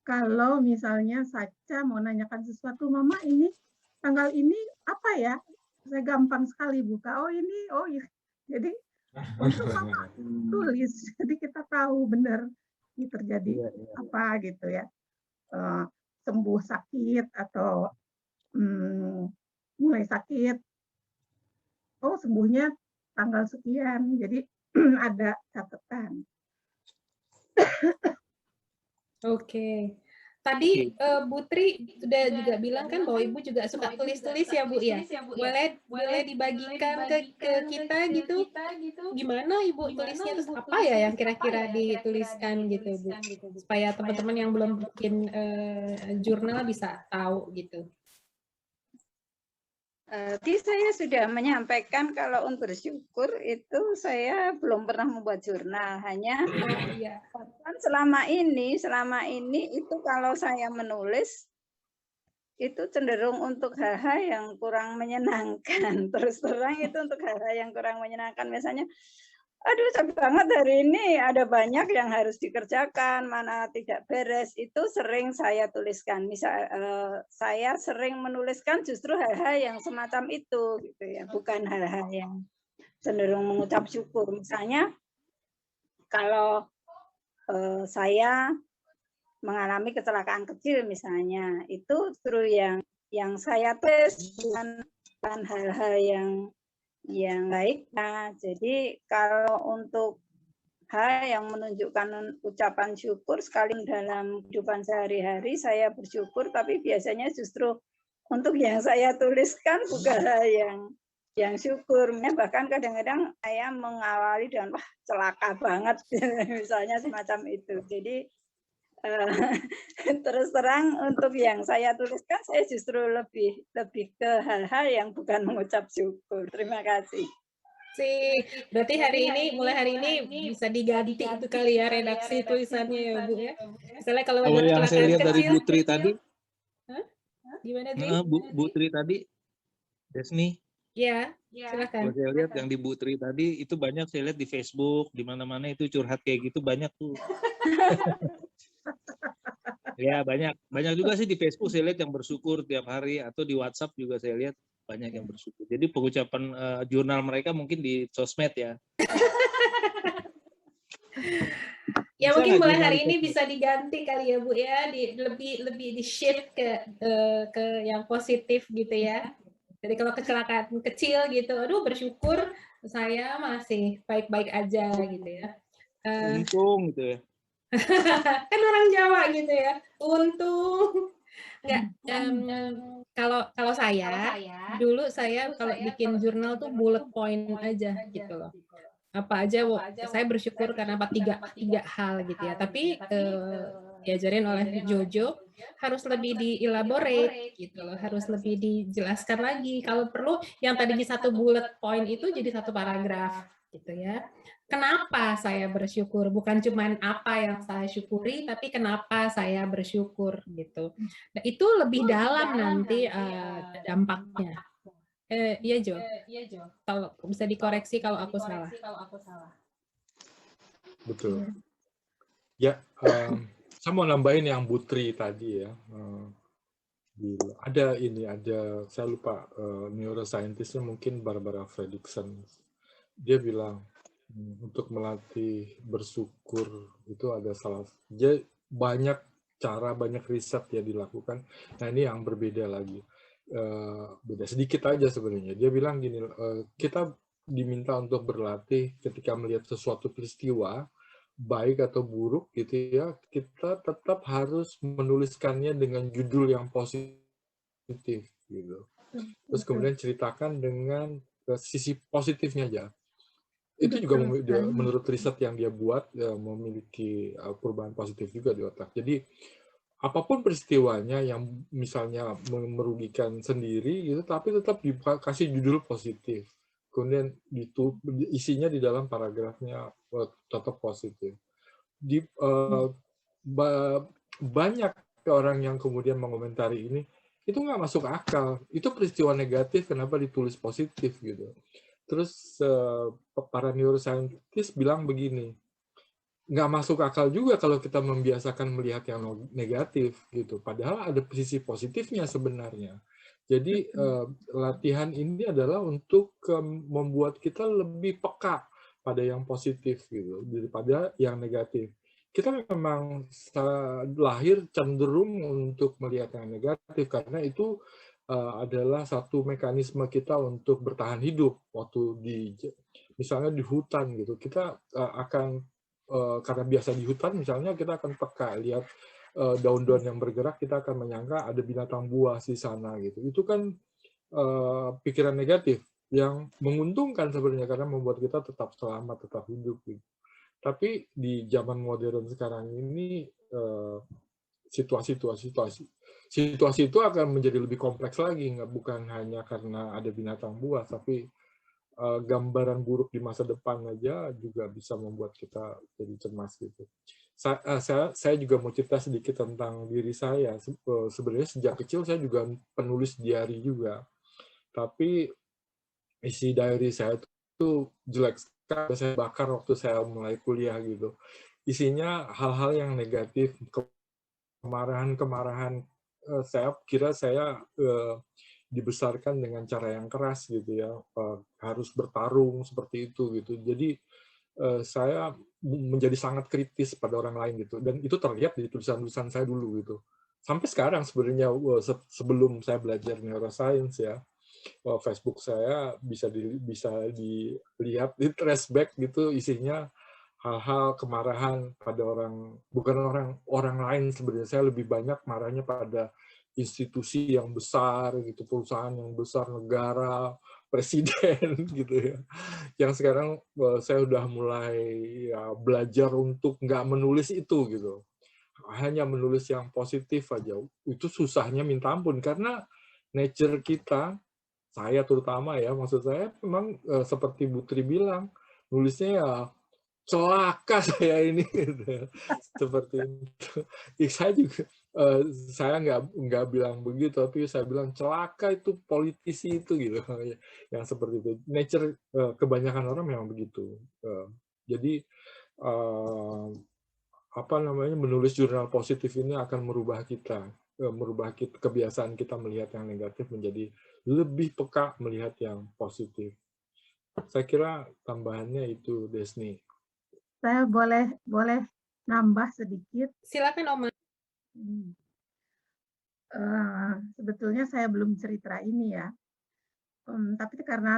Kalau misalnya Sacha mau nanyakan sesuatu, Mama ini tanggal ini apa ya? Saya gampang sekali buka. Oh ini, oh iya. Jadi untuk Mama tulis, jadi kita tahu benar ini terjadi apa gitu ya. Sembuh sakit atau mulai sakit. Oh sembuhnya tanggal sekian. Jadi ada catatan. Oke. Tadi Bu Tri sudah juga bilang kan bahwa Ibu juga suka tulis-tulis ya Bu ya. Boleh dibagikan ke kita gitu. Gimana Ibu tulisnya, terus apa ya yang kira-kira dituliskan gitu Bu, supaya teman-teman yang belum bikin jurnal bisa tahu gitu. Tadi saya sudah menyampaikan kalau untuk bersyukur itu saya belum pernah membuat jurnal, hanya selama ini itu kalau saya menulis itu cenderung untuk hal-hal yang kurang menyenangkan. Terus terang itu untuk hal-hal yang kurang menyenangkan, misalnya aduh capek banget hari ini, ada banyak yang harus dikerjakan, mana tidak beres, itu sering saya tuliskan. Misal saya sering menuliskan justru hal-hal yang semacam itu gitu ya, bukan hal-hal yang cenderung mengucap syukur. Misalnya kalau saya mengalami kecelakaan kecil misalnya, itu justru yang saya tulis bukan hal-hal yang baik. Nah, jadi kalau untuk hal yang menunjukkan ucapan syukur sekali dalam kehidupan sehari-hari saya bersyukur, tapi biasanya justru untuk yang saya tuliskan bukan hal yang syukur. Bahkan kadang-kadang saya mengawali dengan wah celaka banget misalnya semacam itu. Jadi terus terang untuk yang saya tuliskan saya justru lebih ke hal-hal yang bukan mengucap syukur. Terima kasih. Berarti mulai hari ini bisa diganti itu kali ya redaksi tulisannya ya Bu ya. Misalnya kalau yang saya lihat dari Bu Tri tadi, gimana Tri? Bu Tri tadi, Desni. Ya, silakan. Kalau saya lihat yang di Bu Tri tadi itu banyak saya lihat di Facebook, di mana-mana itu curhat kayak gitu banyak tuh. Ya banyak juga sih di Facebook saya lihat yang bersyukur tiap hari, atau di WhatsApp juga saya lihat banyak yang bersyukur. Jadi pengucapan jurnal mereka mungkin di sosmed ya. Ya bisa mungkin mulai hari ini bisa diganti kali ya Bu ya, lebih di shift ke yang positif gitu ya. Jadi kalau kecelakaan kecil gitu, aduh bersyukur saya masih baik-baik aja gitu ya. Untung gitu ya. Kan orang Jawa gitu ya, untung. Enggak, kalau saya dulu saya kalau bikin jurnal tuh bullet point aja gitu loh. Apa aja saya bersyukur karena tiga hal gitu ya. Tapi diajarin oleh Jojo harus lebih dielaborate gitu loh, harus lebih dijelaskan lagi. Kalau perlu yang tadinya satu bullet point itu jadi satu paragraf gitu ya. Kenapa saya bersyukur? Bukan cuma apa yang saya syukuri, tapi kenapa saya bersyukur gitu. Nah, itu lebih dalam nanti dampaknya. Iya Jo. Kalau bisa dikoreksi kalau aku salah. Betul. Ya, saya mau nambahin yang Bu Tri tadi ya. Ada saya lupa neuroscientistnya mungkin Barbara Fredrickson. Dia bilang untuk melatih bersyukur itu ada banyak cara, banyak riset ya dilakukan. Nah ini yang berbeda lagi. beda sedikit aja sebenarnya. Dia bilang gini, kita diminta untuk berlatih ketika melihat sesuatu peristiwa, baik atau buruk gitu ya, kita tetap harus menuliskannya dengan judul yang positif gitu. Terus kemudian ceritakan dengan sisi positifnya aja. Itu juga menurut riset yang dia buat memiliki perubahan positif juga di otak. Jadi apapun peristiwanya yang misalnya merugikan sendiri gitu, tapi tetap dikasih judul positif. Kemudian isinya di dalam paragrafnya tetap positif. Banyak orang yang kemudian mengomentari ini, itu nggak masuk akal. Itu peristiwa negatif, kenapa ditulis positif gitu. Terus para neuroscientist bilang begini, nggak masuk akal juga kalau kita membiasakan melihat yang negatif gitu. Padahal ada sisi positifnya sebenarnya. Jadi latihan ini adalah untuk membuat kita lebih peka pada yang positif gitu daripada yang negatif. Kita memang lahir cenderung untuk melihat yang negatif karena itu adalah satu mekanisme kita untuk bertahan hidup waktu misalnya di hutan gitu. Kita akan karena biasa di hutan misalnya kita akan peka lihat daun-daun yang bergerak, kita akan menyangka ada binatang buas di sana gitu. Itu kan pikiran negatif yang menguntungkan sebenarnya karena membuat kita tetap selamat, tetap hidup gitu. Tapi di zaman modern sekarang ini situasi itu akan menjadi lebih kompleks lagi, bukan hanya karena ada binatang buas, tapi gambaran buruk di masa depan aja juga bisa membuat kita jadi cemas gitu. Saya juga mau cerita sedikit tentang diri saya. Sebenarnya sejak kecil saya juga penulis diary juga. Tapi isi diary saya itu jelek sekali. Saya bakar waktu saya mulai kuliah gitu. Isinya hal-hal yang negatif, kemarahan. Saya kira saya dibesarkan dengan cara yang keras gitu ya, harus bertarung seperti itu gitu. Jadi saya menjadi sangat kritis pada orang lain gitu, dan itu terlihat di tulisan-tulisan saya dulu gitu. Sampai sekarang sebenarnya sebelum saya belajar neuroscience ya, Facebook saya bisa dilihat di trashback gitu, isinya hal-hal kemarahan pada bukan orang lain sebenarnya. Saya lebih banyak marahnya pada institusi yang besar gitu, perusahaan yang besar, negara, presiden gitu ya. Yang sekarang saya udah mulai ya belajar untuk nggak menulis itu gitu. Hanya menulis yang positif aja. Itu susahnya minta ampun karena nature kita, saya terutama ya, maksud saya memang seperti Putri bilang, nulisnya ya celaka saya ini gitu. Seperti itu. Saya juga saya nggak bilang begitu, tapi saya bilang celaka itu politisi itu gitu, yang seperti itu. Nature kebanyakan orang memang begitu. Jadi apa namanya, menulis jurnal positif ini akan merubah kebiasaan kita melihat yang negatif menjadi lebih peka melihat yang positif. Saya kira tambahannya itu, Desni. Saya boleh nambah sedikit. Silakan Oma. Sebetulnya saya belum cerita ini ya, tapi karena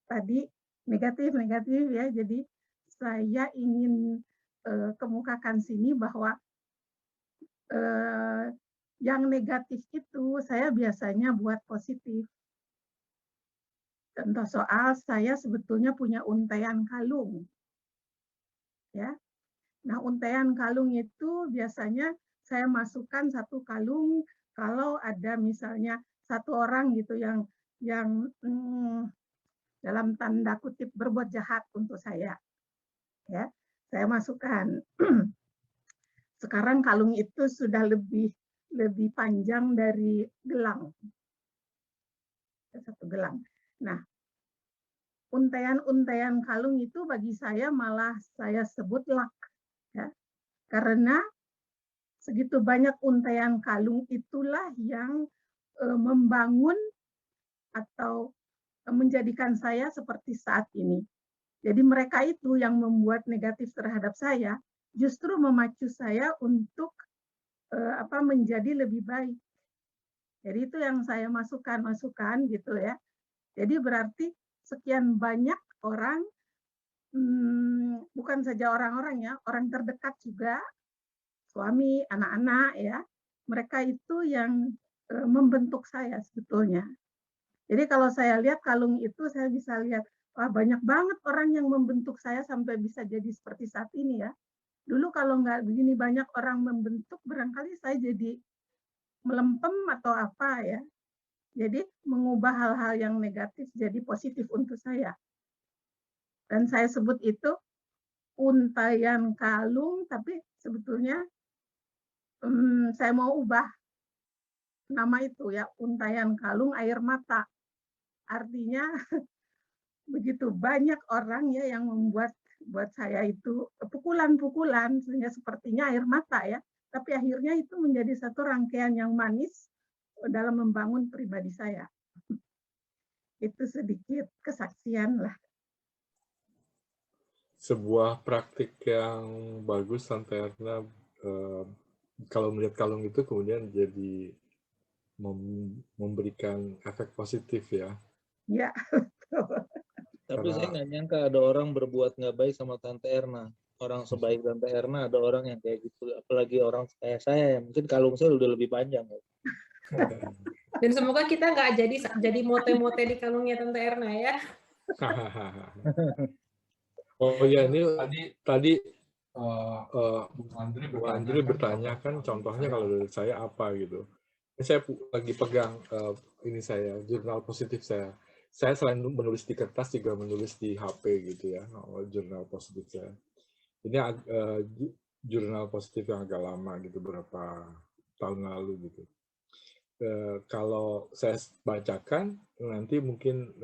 tadi negatif ya, jadi saya ingin kemukakan sini bahwa yang negatif itu saya biasanya buat positif. Contoh soal, saya sebetulnya punya untaian kalung. Ya. Nah, untaian kalung itu biasanya saya masukkan satu kalung kalau ada misalnya satu orang gitu yang dalam tanda kutip berbuat jahat untuk saya. Ya, saya masukkan. Sekarang kalung itu sudah lebih panjang dari gelang. Satu gelang. Nah, untaian kalung itu bagi saya malah saya sebut luck, ya. Karena segitu banyak untaian kalung itulah yang membangun atau menjadikan saya seperti saat ini. Jadi mereka itu yang membuat negatif terhadap saya, justru memacu saya untuk menjadi lebih baik. Jadi itu yang saya masukkan gitu ya. Jadi berarti sekian banyak orang, bukan saja orang-orang ya, orang terdekat juga, suami, anak-anak ya, mereka itu yang membentuk saya sebetulnya. Jadi kalau saya lihat kalung itu, saya bisa lihat, wah banyak banget orang yang membentuk saya sampai bisa jadi seperti saat ini ya. Dulu kalau nggak begini banyak orang membentuk, barangkali saya jadi melempem atau apa ya. Jadi mengubah hal-hal yang negatif jadi positif untuk saya. Dan saya sebut itu untayan kalung, tapi sebetulnya saya mau ubah nama itu ya, untayan kalung air mata. Artinya begitu banyak orang ya yang membuat saya itu pukulan-pukulan sehingga sepertinya air mata ya. Tapi akhirnya itu menjadi satu rangkaian yang manis dalam membangun pribadi saya. Itu sedikit kesaksian lah. Sebuah praktik yang bagus, Tante Erna, kalau melihat kalung itu kemudian jadi memberikan efek positif ya. Ya, Tapi saya nggak nyangka ada orang berbuat nggak baik sama Tante Erna. Orang sebaik Tante Erna ada orang yang kayak gitu. Apalagi orang kayak saya, mungkin kalung saya udah lebih panjang. Dan semoga kita nggak jadi mote-mote di kalungnya Tante Erna ya. Oh ya, ini tadi Bu Andri bertanya kan contohnya kalau dari saya apa gitu. Ini saya lagi pegang ini saya, jurnal positif saya. Saya selain menulis di kertas juga menulis di HP gitu ya, jurnal positif saya. Ini jurnal positif yang agak lama gitu, berapa tahun lalu gitu. Kalau saya bacakan nanti mungkin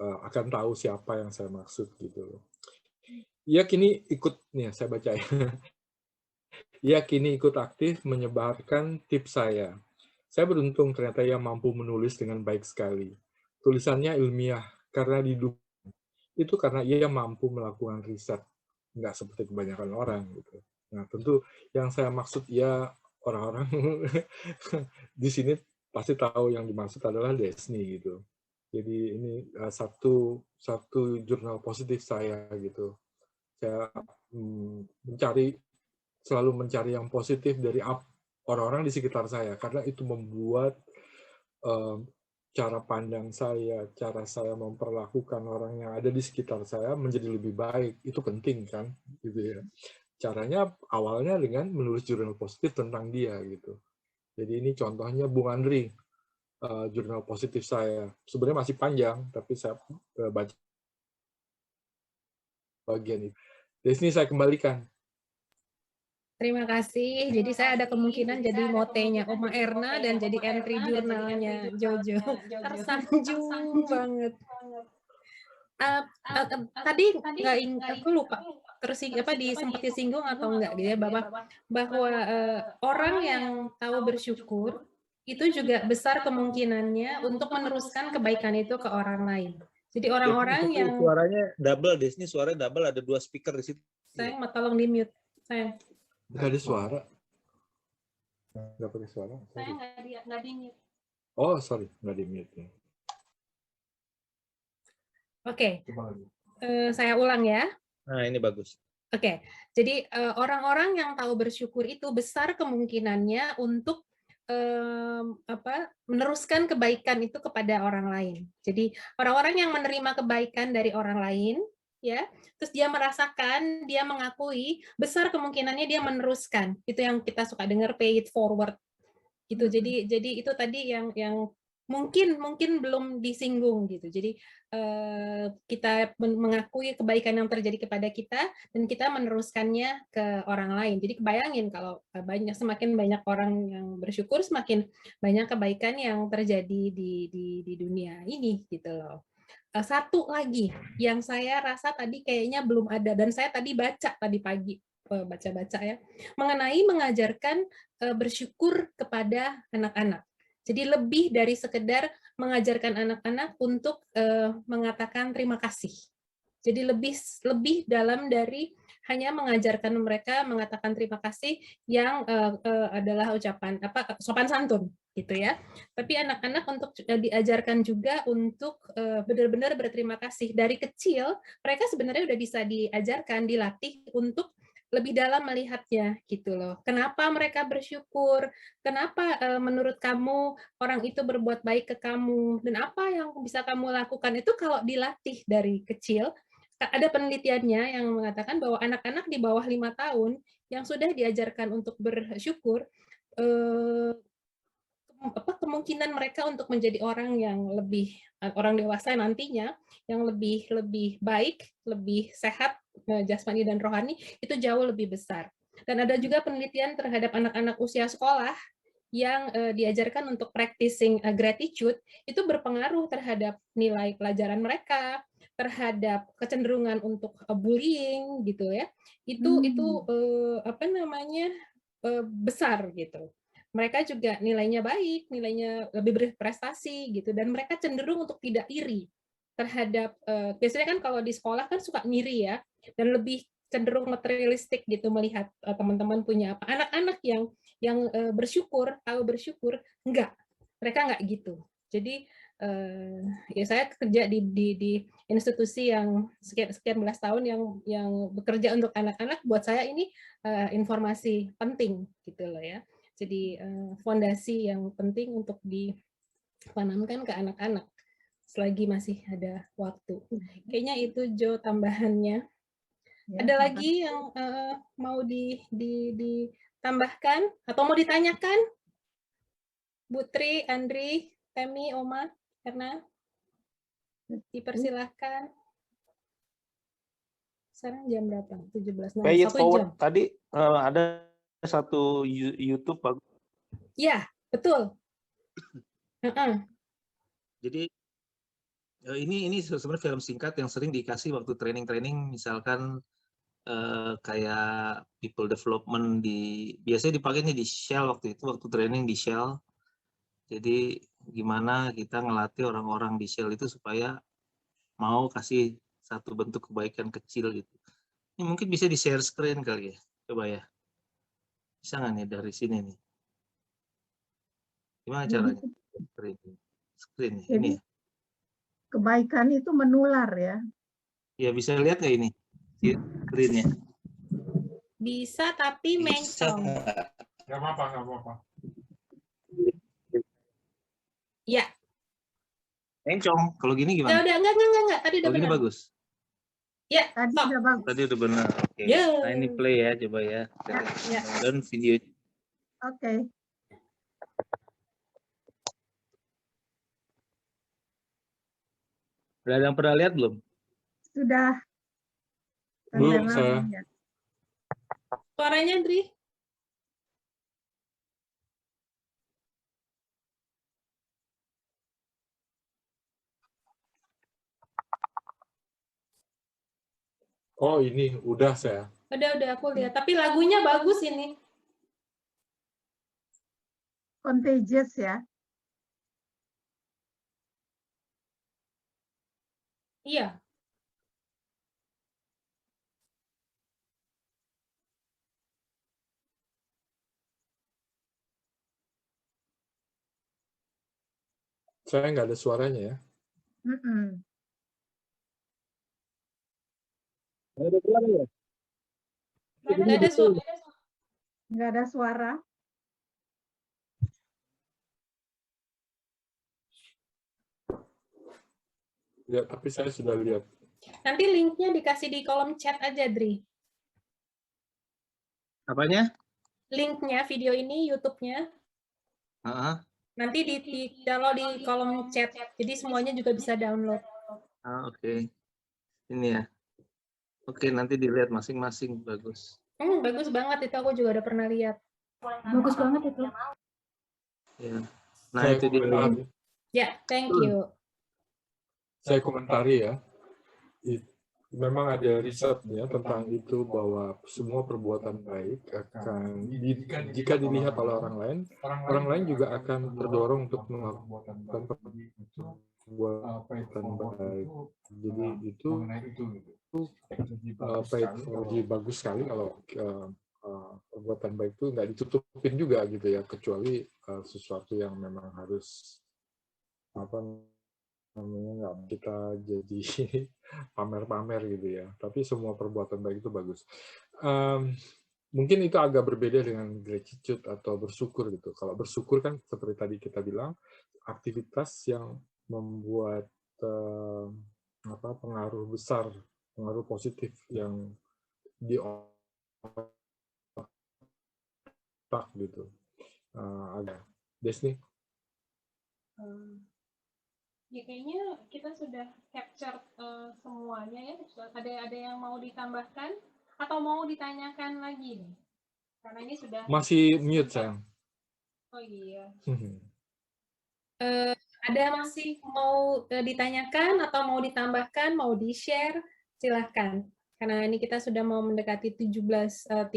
akan tahu siapa yang saya maksud gitu. Ia kini ikut nih, saya baca ya. Ia kini ikut aktif menyebarkan tips saya. Saya beruntung ternyata ia mampu menulis dengan baik sekali. Tulisannya ilmiah karena didukung. Itu karena ia mampu melakukan riset, nggak seperti kebanyakan orang gitu. Nah tentu yang saya maksud ya orang-orang di sini pasti tahu yang dimaksud adalah Desni gitu. Jadi ini satu jurnal positif saya gitu. Saya selalu mencari yang positif dari orang-orang di sekitar saya karena itu membuat cara pandang saya, cara saya memperlakukan orang yang ada di sekitar saya menjadi lebih baik. Itu penting kan, gitu ya. Caranya awalnya dengan menulis jurnal positif tentang dia gitu. Jadi ini contohnya Bung Andri, jurnal positif saya. Sebenarnya masih panjang, tapi saya baca bagian itu. Dari sini saya kembalikan. Terima kasih. Jadi saya ada kemungkinan jadi motenya Oma Erna dan jadi entry jurnalnya Jojo. Tersanjung banget. Tadi aku lupa sempat disinggung atau enggak gitu ya, bahwa orang yang tahu bersyukur itu juga besar kemungkinannya untuk meneruskan kebaikan itu ke orang lain. Jadi orang-orang yang suaranya double, Desni suaranya double, ada 2 speaker di situ. Sayang, tolong di mute. Sayang. Nggak ada suara. Nggak pakai suara. Saya nggak di mute. Oh, sorry, nggak di mute. Oke. Saya ulang ya. Nah, ini bagus. Oke. Jadi orang-orang yang tahu bersyukur itu besar kemungkinannya untuk meneruskan kebaikan itu kepada orang lain. Jadi orang-orang yang menerima kebaikan dari orang lain, ya, terus dia merasakan, dia mengakui, besar kemungkinannya dia meneruskan. Itu yang kita suka dengar, pay it forward. Gitu. Jadi itu tadi yang mungkin belum disinggung gitu. Jadi kita mengakui kebaikan yang terjadi kepada kita dan kita meneruskannya ke orang lain. Jadi kebayangin kalau semakin banyak orang yang bersyukur, semakin banyak kebaikan yang terjadi di dunia ini gitu loh. Satu lagi yang saya rasa tadi kayaknya belum ada dan saya tadi baca tadi pagi baca-baca ya mengenai mengajarkan bersyukur kepada anak-anak. Jadi lebih dari sekedar mengajarkan anak-anak untuk mengatakan terima kasih. Jadi lebih dalam dari hanya mengajarkan mereka mengatakan terima kasih yang adalah ucapan sopan santun. gitu ya. Tapi anak-anak untuk diajarkan juga untuk benar-benar berterima kasih. Dari kecil mereka sebenarnya udah bisa diajarkan, dilatih untuk lebih dalam melihatnya gitu loh. Kenapa mereka bersyukur? Kenapa menurut kamu orang itu berbuat baik ke kamu? Dan apa yang bisa kamu lakukan itu kalau dilatih dari kecil. Ada penelitiannya yang mengatakan bahwa anak-anak di bawah 5 tahun yang sudah diajarkan untuk bersyukur, kemungkinan mereka untuk menjadi orang yang lebih orang dewasa nantinya yang lebih baik, lebih sehat jasmani dan rohani itu jauh lebih besar. Dan ada juga penelitian terhadap anak-anak usia sekolah yang diajarkan untuk practicing gratitude itu berpengaruh terhadap nilai pelajaran mereka, terhadap kecenderungan untuk bullying gitu ya. Itu apa namanya besar gitu. Mereka juga nilainya baik, nilainya lebih berprestasi gitu, dan mereka cenderung untuk tidak iri terhadap biasanya kan kalau di sekolah kan suka ngiri ya, dan lebih cenderung materialistik gitu melihat teman-teman punya apa. Anak-anak yang bersyukur, tahu bersyukur, mereka enggak gitu. Jadi ya saya kerja di institusi yang sekian belas tahun yang bekerja untuk anak-anak, buat saya ini informasi penting gitu loh ya. Jadi fondasi yang penting untuk ditanamkan ke anak-anak selagi masih ada waktu. Kayaknya itu Jo tambahannya. Ya, ada lagi yang mau ditambahkan atau mau ditanyakan? Butri, Andri, Temi, Oma, Erna, dipersilahkan. Sekarang jam berapa? 17. Pay it forward. Tadi ada satu YouTube bagus. Ya, betul. Jadi ini sebenarnya film singkat yang sering dikasih waktu training-training, misalkan kayak people development biasanya dipakainya di Shell waktu training di Shell. Jadi gimana kita ngelatih orang-orang di Shell itu supaya mau kasih satu bentuk kebaikan kecil gitu. Ini mungkin bisa di share screen kali ya, coba ya. Bisa nggak nih dari sini nih? Gimana caranya? Screen ini ya. Kebaikan itu menular ya. Ya bisa lihat nggak ini screen-nya? Bisa tapi mencong. Nggak apa-apa. Ya. Mencong. Kalau gini gimana? Udah, enggak. Tadi udah benar. Gini bagus. Ya, tadi udah bagus. Tadi udah benar. Oke. Nah, ini play ya, coba ya. Dan video. Oke. Udah ada yang pernah lihat belum? Sudah. Belum saya. Suaranya, Andri? Oh ini udah saya. Udah aku lihat. Tapi lagunya bagus ini. Contagious ya. Iya. Saya nggak ada suaranya ya. Ada suara ya? Nggak ada suara. Ya, tapi saya sudah lihat. Nanti linknya dikasih di kolom chat aja, Dri. Apanya? Linknya video ini YouTube-nya. Nanti kalau di kolom chat. Jadi semuanya juga bisa download. Oke. Ini ya. Oke, nanti dilihat masing-masing. Bagus. Bagus banget itu, aku juga udah pernah lihat. Bagus banget itu. Ya. Nah, itu dia. Ya, thank you. Saya komentari ya. Memang ada risetnya tentang itu bahwa semua perbuatan baik akan jika dilihat oleh orang lain juga akan terdorong untuk melakukan perbuatan baik. Jadi itu paid forward bagus sekali perbuatan baik itu nggak ditutupin juga gitu ya, kecuali sesuatu yang memang harus apa namanya, nggak kita jadi pamer-pamer gitu ya. Tapi semua perbuatan baik itu bagus. Mungkin itu agak berbeda dengan gratitude atau bersyukur gitu. Kalau bersyukur kan seperti tadi kita bilang, aktivitas yang membuat pengaruh besar, pengaruh positif yang di otak gitu. Ada Desni? Ya kayaknya kita sudah capture semuanya ya. Ada yang mau ditambahkan atau mau ditanyakan lagi nih? Karena ini sudah masih mute sayang. Oh iya. Ada masih mau ditanyakan atau mau ditambahkan, mau di-share, silahkan. Karena ini kita sudah mau mendekati 17.30,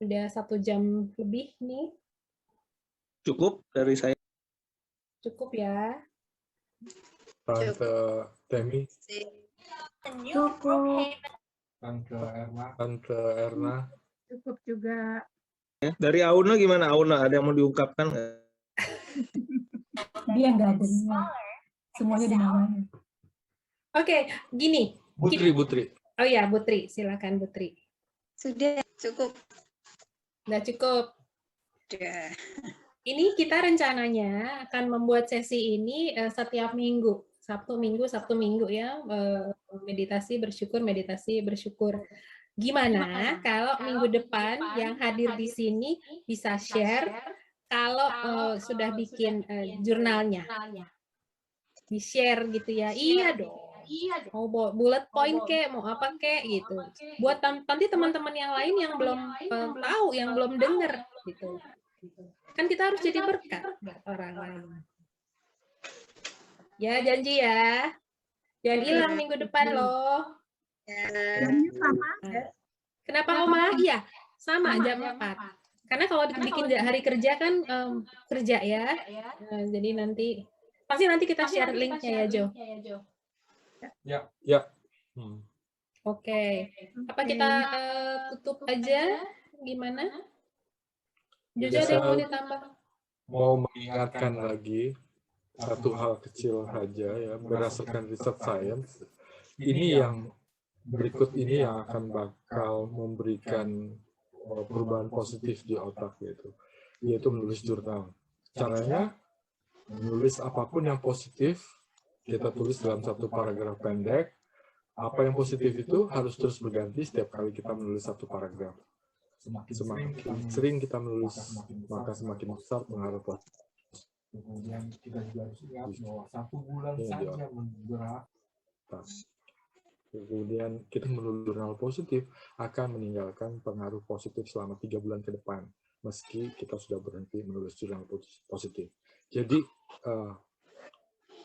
sudah 1 jam lebih nih. Cukup dari saya. Cukup ya. Tante Temi. Cukup. Tante Erna. Cukup juga. Dari Auna gimana? Auna, ada yang mau diungkapkan nggak? Dia nggak ada. Semuanya di namanya. Oke, gini. Butri. Oh ya, Butri. Silakan Butri. Sudah cukup. Udah cukup. Sudah. Ini kita rencananya akan membuat sesi ini setiap minggu. Sabtu minggu ya. Meditasi bersyukur. Gimana kalau minggu depan yang hadir di sini bisa share kalau sudah bikin jurnalnya. Di-share gitu ya. Iya dong. Mau bullet point kek, mau apa kek gitu. Buat nanti teman-teman yang lain yang belum tahu, yang belum dengar gitu. Kan kita harus jadi berkat buat orang lain. Ya, janji ya. Jangan hilang minggu depan loh. Jamnya sama. Kenapa Oma? Iya, sama jam 4. Karena kalau bikin hari kerja kan kerja ya. Jadi nanti kita share linknya ya, Jo. Ya. Oke. Apa kita tutup aja? Gimana? Jojo ada yang mau ditambah? Mau mengingatkan lagi satu hal kecil saja ya, berdasarkan riset sains, ini yang berikut ini yang akan bakal memberikan perubahan positif di otak yaitu menulis jurnal. Caranya menulis apapun yang positif, kita tulis dalam satu paragraf pendek. Apa yang positif itu harus terus berganti setiap kali kita menulis satu paragraf. Semakin sering kita menulis, maka semakin besar pengaruh positif. Kemudian kita juga harus ingat bahwa 1 bulan saja bergerak. Kemudian kita menulis jurnal positif akan meninggalkan pengaruh positif selama 3 bulan ke depan, meski kita sudah berhenti menulis jurnal positif. Jadi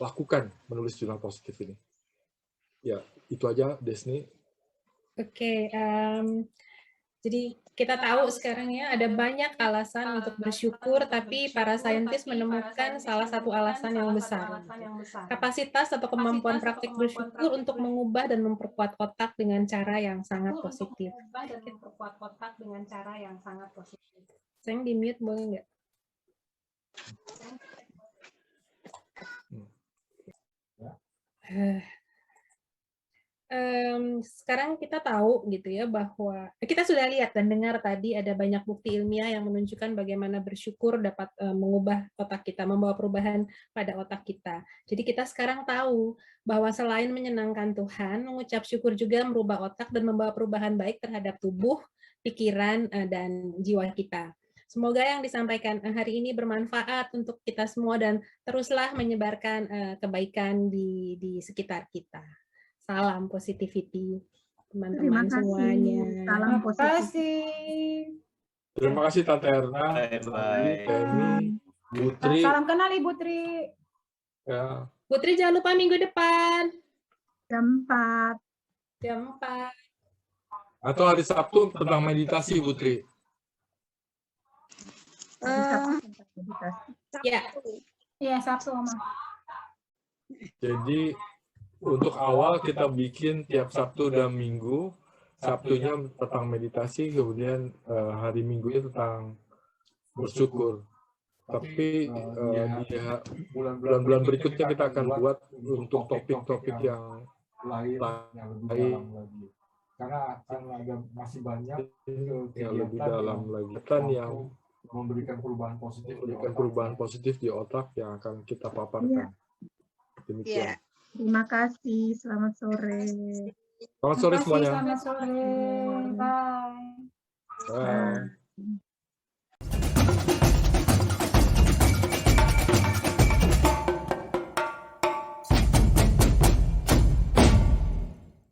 lakukan menulis jurnal positif ini. Ya, itu aja Desni. Oke. Jadi kita tahu sekarang ya ada banyak alasan untuk bersyukur, tapi para saintis menemukan salah satu alasan yang besar. Kapasitas atau kemampuan praktik bersyukur untuk mengubah dan memperkuat otak dengan cara yang sangat positif. Sayang di mute boleh nggak? Sekarang kita tahu gitu ya bahwa kita sudah lihat dan dengar tadi ada banyak bukti ilmiah yang menunjukkan bagaimana bersyukur dapat mengubah otak kita, membawa perubahan pada otak kita. Jadi kita sekarang tahu bahwa selain menyenangkan Tuhan, mengucap syukur juga merubah otak dan membawa perubahan baik terhadap tubuh, pikiran, dan jiwa kita. Semoga yang disampaikan hari ini bermanfaat untuk kita semua dan teruslah menyebarkan kebaikan di sekitar kita. Salam positivity, teman-teman semuanya. Salam positif. Terima kasih Tante Erna, Temi, Putri. Salam kenal Ibu Tri. Ya. Putri jangan lupa minggu depan. Jam 4. Jam 4. Atau hari Sabtu tentang meditasi, Putri. Ya. Iya, Sabtu, Mama. Jadi untuk awal kita bikin tiap Sabtu dan Minggu Sabtunya tentang meditasi, kemudian hari Minggunya tentang bersyukur. Tapi di bulan-bulan berikutnya kita akan buat untuk topik-topik yang lain yang lebih dalam lagi. Karena akan ada masih banyak yang lebih dalam lagi. Yang memberikan perubahan positif di otak yang akan kita paparkan. Demikian. Terima kasih. Selamat sore. Selamat sore semuanya. Selamat sore. Bye. Bye.